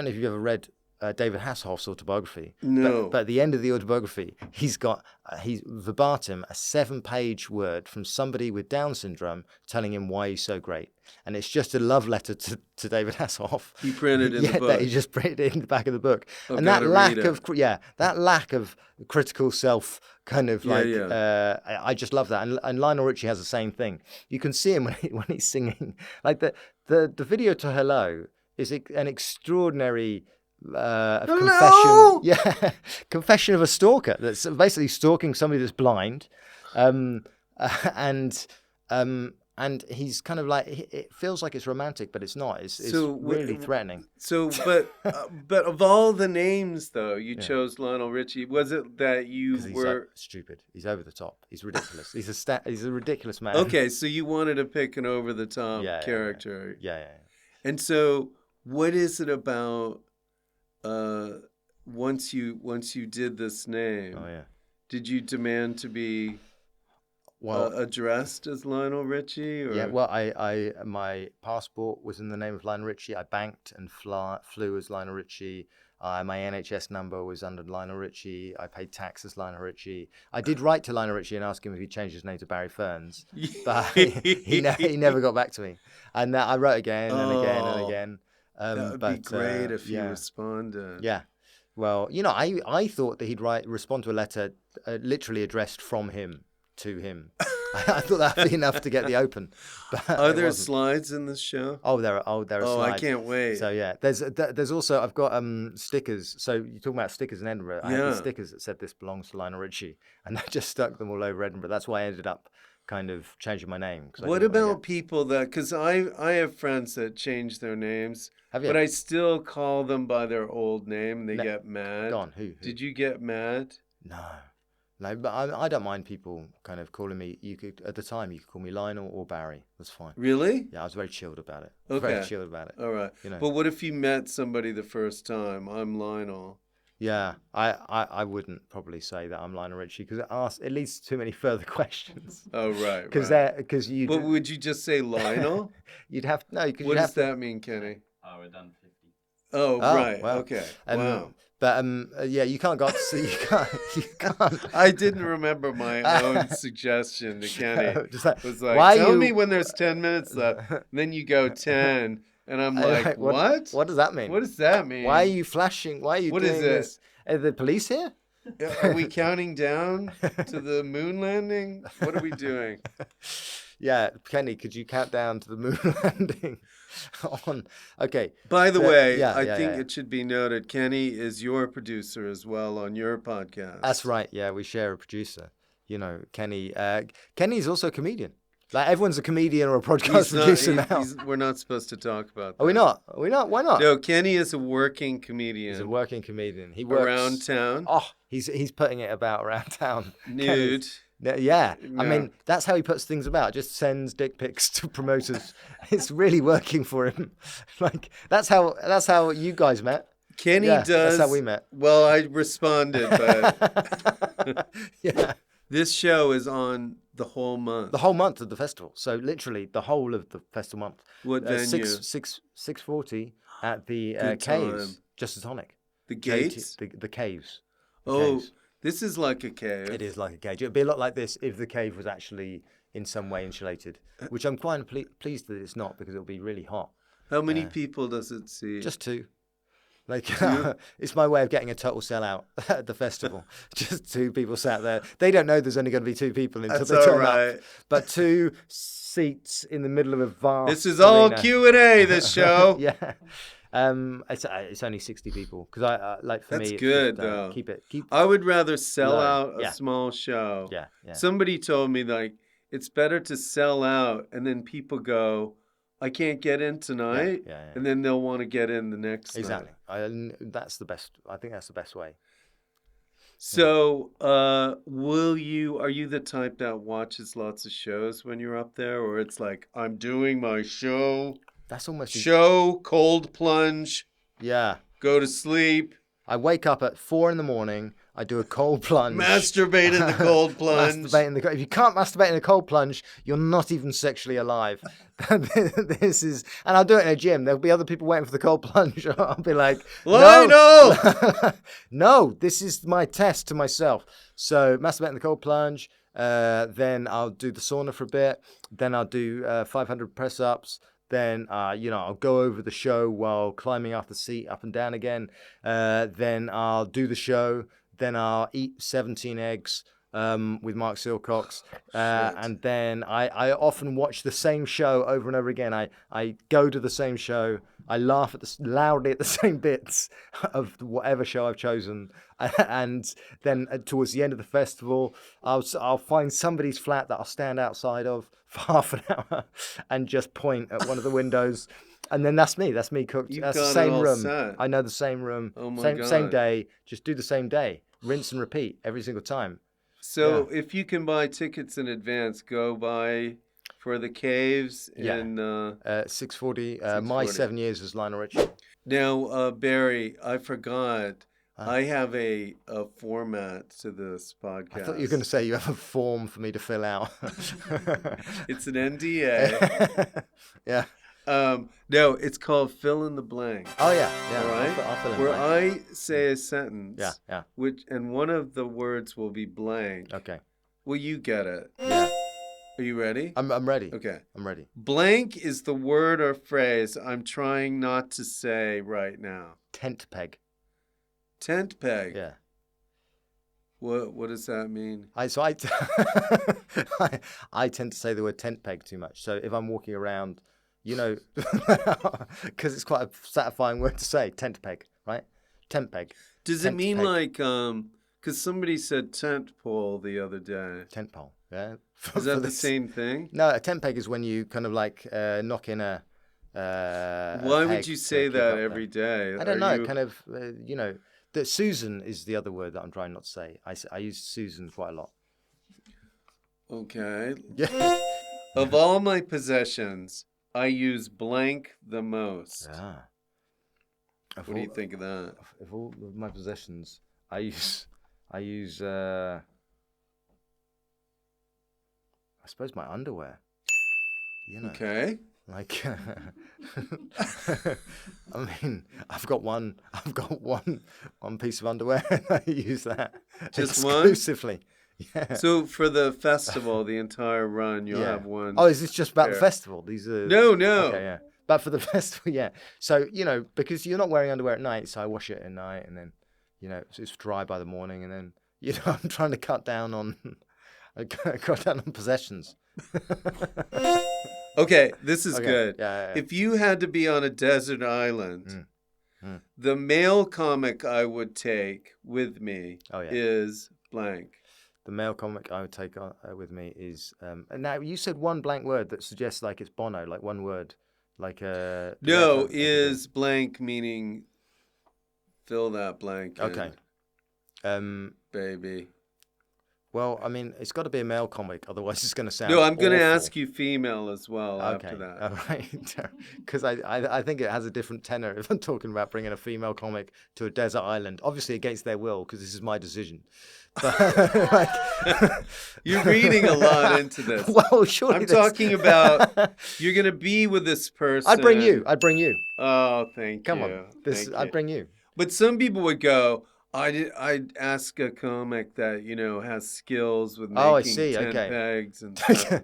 know if you've ever read David Hasselhoff's autobiography. No. But at the end of the autobiography, he's got he's verbatim a 7-page word from somebody with Down syndrome telling him why he's so great, and it's just a love letter to David Hasselhoff. He printed in the book. That he just printed it in the back of the book, and gotta that read lack of critical self kind of I just love that, and Lionel Richie has the same thing. You can see him when he's singing. Like the video to Hello is an extraordinary. Confession of a stalker that's basically stalking somebody that's blind, and he's kind of like, it feels like it's romantic, but it's not. It's really threatening. So, but of all the names though, you chose Lionel Richie. Was it that you were stupid? He's over the top. He's ridiculous. He's a ridiculous man. Okay, so you wanted to pick an over the top character. Yeah. And so, what is it about? Once you did this name, did you demand to be addressed as Lionel Richie? Or? Yeah, well, I my passport was in the name of Lionel Richie. I banked and flew as Lionel Richie. My NHS number was under Lionel Richie. I paid tax as Lionel Richie. I did write to Lionel Richie and ask him if he'd changed his name to Barry Ferns, but he never got back to me. And I wrote again and again and again. That would be great if you responded. Yeah. Well, I thought that he'd respond to a letter literally addressed from him to him. I thought that'd be enough to get the open. But Are there wasn't. slides in this show? There are Oh, slides. I can't wait. So yeah, there's also I've got stickers. So you're talking about stickers in Edinburgh. I had these stickers that said this belongs to Lionel Richie, and I just stuck them all over Edinburgh. That's why I ended up kind of changing my name. What about people that? Because I have friends that change their names, Have you? but I still call them by their old name. They get mad. Go on, who? Did you get mad? No, but I don't mind people kind of calling me. At the time you could call me Lionel or Barry. That's fine. Really? Yeah, I was very chilled about it. Okay. Very chilled about it. All right. But what if you met somebody the first time? I'm Lionel. Yeah, I wouldn't probably say that I'm Lionel Richie because it leads to too many further questions. Oh right. Because you. But would you just say Lionel? You'd have no. What does that mean, Kenny? We're done 50. Oh right. Wow. Okay. Wow. But yeah, you can't go to see. You can't. I didn't remember my own suggestion to Kenny. Just like, It was like, why tell me when there's 10 minutes left. And then you go 10, and I'm like, what? What does that mean? What does that mean? Why are you flashing? Why are you What doing is this? Are the police here? Are we counting down to the moon landing? What are we doing? Yeah, Kenny, could you count down to the moon landing? Okay. By the way, I think yeah. it should be noted, Kenny is your producer as well on your podcast. That's right. Yeah, we share a producer. You know, Kenny. Kenny's also a comedian. Like everyone's a comedian or a podcast producer now. We're not supposed to talk about that. Are we not? Are we not? Why not? No, Kenny is a working comedian. He's a working comedian. He works around town. Oh, he's putting it about around town. Nude. Yeah, I mean that's how he puts things about. Just sends dick pics to promoters. It's really working for him. Like that's how you guys met. Kenny does. That's how we met. Well, I responded, but yeah. This show is on the whole month. The whole month of the festival. So literally the whole of the festival month. What venue? 6:40 at the Caves, time. Just a Tonic. The Gates? The Caves. Caves. This is like a cave. It is like a cage. It'd be a lot like this if the cave was actually in some way insulated, which I'm quite pleased that it's not because it'll be really hot. How many people does it see? Just 2. Like it's my way of getting a total sellout at the festival. Just 2 people sat there. They don't know there's only going to be 2 people until they turn up. But 2 seats in the middle of a vast. This is all Q&A. This show. Yeah. It's only 60 people because I like for That's me. That's good just, though. Keep. I would rather sell out a small show. Yeah. Somebody told me like it's better to sell out and then people go, I can't get in tonight, and then they'll want to get in the next night. Exactly. That's the best. I think that's the best way. So, are you the type that watches lots of shows when you're up there, or it's like I'm doing my show? That's almost cold plunge. Yeah. Go to sleep. I wake up at 4 a.m. I do a cold plunge. Masturbate in the cold plunge. If you can't masturbate in a cold plunge, you're not even sexually alive. And I'll do it in a gym. There'll be other people waiting for the cold plunge. I'll be like, Lionel! No, this is my test to myself. So masturbate in the cold plunge. Then I'll do the sauna for a bit. Then I'll do 500 press-ups. Then, I'll go over the show while climbing off the seat up and down again. Then I'll do the show. Then I'll eat 17 eggs with Mark Silcox. And then I often watch the same show over and over again. I go to the same show. I laugh loudly at the same bits of whatever show I've chosen. And then towards the end of the festival, I'll find somebody's flat that I'll stand outside of for half an hour and just point at one of the windows. And then that's me. That's me cooked. That's the same room. Set. I know the same room. Oh my God. Same day. Just do the same day. Rinse and repeat every single time. So if you can buy tickets in advance, go buy for the Caves in 6:40. My 7 years as Lionel Richie. Now, Barry, I forgot. I have a format to this podcast. I thought you were going to say you have a form for me to fill out. It's an NDA. Yeah. No, it's called Fill in the Blank. Oh, yeah. All right? I'll fill in Where blank. I say a sentence. Yeah. And one of the words will be blank. Okay. Will you get it? Yeah. Are you ready? I'm ready. Okay. I'm ready. Blank is the word or phrase I'm trying not to say right now. Tent peg. Tent peg. Yeah. What does that mean? I tend to say the word tent peg too much. So if I'm walking around, because it's quite a satisfying word to say, tent peg, right? Tent peg. Does it mean like because somebody said tent pole the other day? Tent pole, yeah. Is that the same thing? No, a tent peg is when you kind of like knock in a. Why would you say that every day? I don't know. Kind of, that Susan is the other word that I'm trying not to say. I use Susan quite a lot. Okay. Yeah. Of all my possessions, I use blank the most. Ah. What do you think of that? Of all of my possessions, I use I suppose my underwear. Okay. Like, I mean, I've got one piece of underwear, and I use that Just exclusively. One? Yeah. So for the festival, the entire run, you'll have one. Oh, is this just about the festival? These are No. Okay, yeah. But for the festival, yeah. So because you're not wearing underwear at night, so I wash it at night, and then it's dry by the morning, and then I'm trying to cut down on possessions. Okay, this is good. Yeah. If you had to be on a desert island, the male comic I would take with me is blank. The male comic I would take with me is now you said one blank word that suggests like it's Bono, like one word, like no is blank meaning fill that blank. Okay. Baby. Well, I mean, it's got to be a male comic, otherwise it's going to sound. No, I'm going to awful. ask you female as well after that. All right. Because I think it has a different tenor if I'm talking about bringing a female comic to a desert island, obviously against their will, because this is my decision. But, you're reading a lot into this. Well, surely I'm talking about you're going to be with this person. I'd bring you. Oh, thank you. Come on. I'd bring you. But some people would go, I'd ask a comic that has skills with making tent pegs and stuff.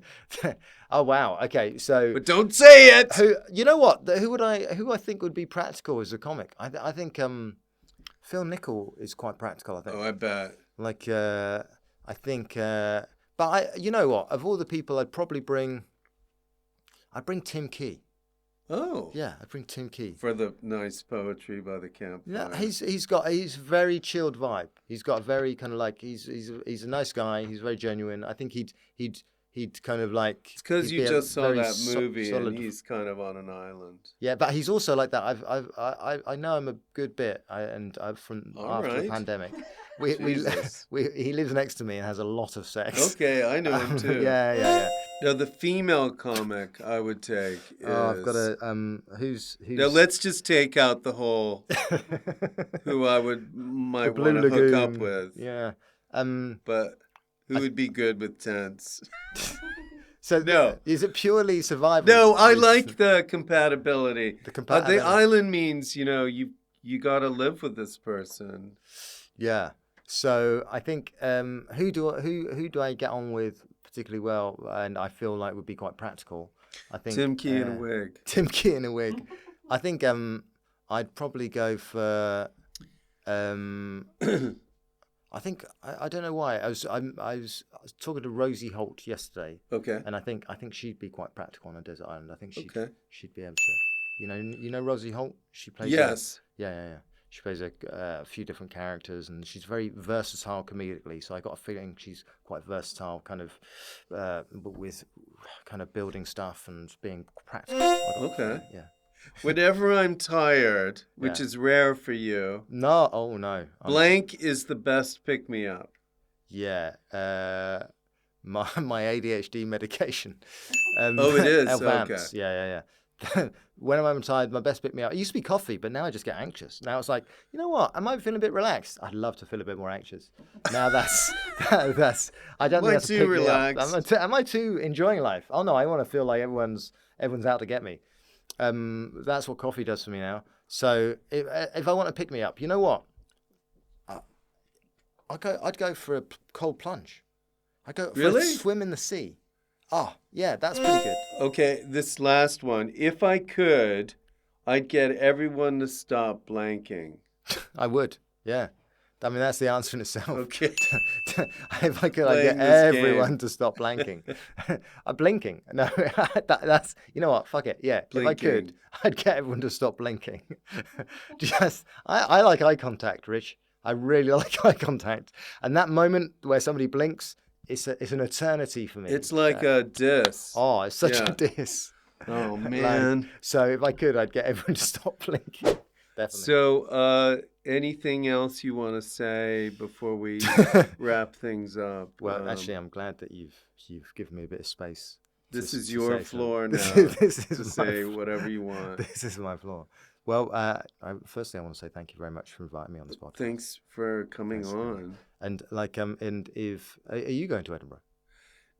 Oh wow, okay. So, but don't say it. Who I think would be practical as a comic? I think Phil Nicol is quite practical. I think. Oh, I bet. Like I think, but you know what? Of all the people, I'd bring Tim Key. Oh. Yeah, I bring Tim Key. For the nice poetry by the campfire. Yeah, he's very chilled vibe. He's got a very kind of like he's a nice guy. He's very genuine. I think he'd kind of like. It's because you just saw that movie and he's kind of on an island. Yeah, but he's also like that. I know him a good bit. From after the pandemic. He lives next to me and has a lot of sex. Okay, I know him too. Yeah. Now the female comic I would take is... I've got a who's Now let's just take out the whole who I might want to hook up with. Yeah. But who would be good with tents? So no, is it purely survival? No, I like the compatibility. The island means you got to live with this person. Yeah. So I think who do I get on with particularly well, and I feel like would be quite practical. I think Tim Key in a wig. Tim Key in a wig. I think I'd probably go for. I think I don't know why I was talking to Rosie Holt yesterday. Okay. And I think she'd be quite practical on a desert island. I think she'd be able to. You know Rosie Holt. She plays. Yes. Yeah. She plays a few different characters, and she's very versatile comedically. So I got a feeling she's quite versatile, kind of, with kind of building stuff and being practical. Okay. Yeah. Whenever I'm tired, which is rare for you. No. Oh no. Blank is the best pick me up. Yeah. My ADHD medication. It is. Elvance. Okay. Yeah. When I'm tired, my best pick me up. It used to be coffee, but now I just get anxious. Now it's like, you know what? I might be feeling a bit relaxed. I'd love to feel a bit more anxious. Now that's I don't think that's too relaxed. Am I too enjoying life? Oh no, I want to feel like everyone's out to get me. That's what coffee does for me now. So if I want to pick me up, you know what? I'd go for a cold plunge. I'd go for a swim in the sea. Oh, yeah, that's pretty good. Okay, this last one. If I could, I'd get everyone to stop blanking. I would, yeah. I mean, that's the answer in itself. Okay. If I could, I'd Playing get this everyone game. to stop blanking. I'm blinking. No, that's, you know what? Fuck it. Yeah. If I could, Blinking. I'd get everyone to stop blinking. I like eye contact, Rich. I really like eye contact. And that moment where somebody blinks, it's an eternity for me. It's like a diss. Oh, it's such Yeah. a diss. Oh, man. So if I could, I'd get everyone to stop blinking. Definitely. So, anything else you want to say before we wrap things up? Well, actually, I'm glad that you've given me a bit of space. This is to your say floor now. This to is say my whatever you want. This is my floor. Well, firstly, I want to say thank you very much for inviting me on this podcast. Thanks for coming on. And like, and if are you going to Edinburgh?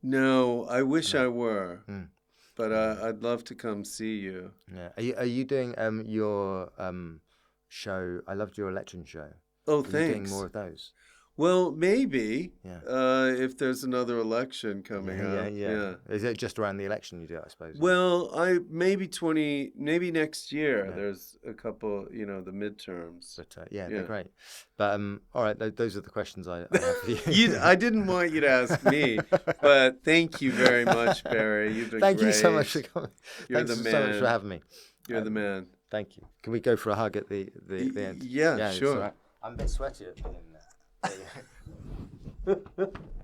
No, I wish I were, Mm. but I'd love to come see you. Yeah. Are you doing your show? I loved your election show. Oh, Are you thanks. doing more of those? Well, maybe. Yeah. If there's another election coming up. Yeah. Is it just around the election you do it, I suppose? Well, maybe next year. Yeah. There's a couple, the midterms. But they're great. But all right, those are the questions I have for you. I didn't want you to ask me, but thank you very much, Barry. You've been Thank great. you so much for coming. You're Thanks the so man. much for having me. You're the man. Thank you. Can we go for a hug at the end? Yeah, it's sure. all right. I'm a bit sweaty at being in there.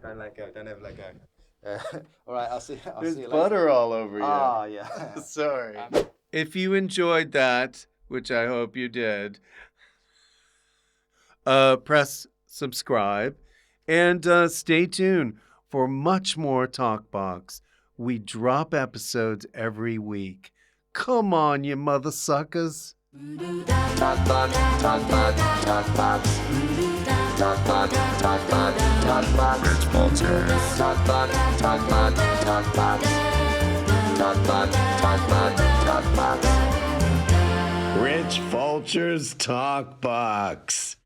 Don't let go. Don't ever let go. All right, I'll see you later. Butter all over you. Ah, yeah. Sorry. If you enjoyed that, which I hope you did, press subscribe and stay tuned for much more TalkBox. We drop episodes every week. Come on, you mother suckers. TalkBox, TalkBox, TalkBox. TalkBox, TalkBox, TalkBox. Rich Fulcher. TalkBox, TalkBox, TalkBox. TalkBox, TalkBox, TalkBox. Rich Fulcher's TalkBox.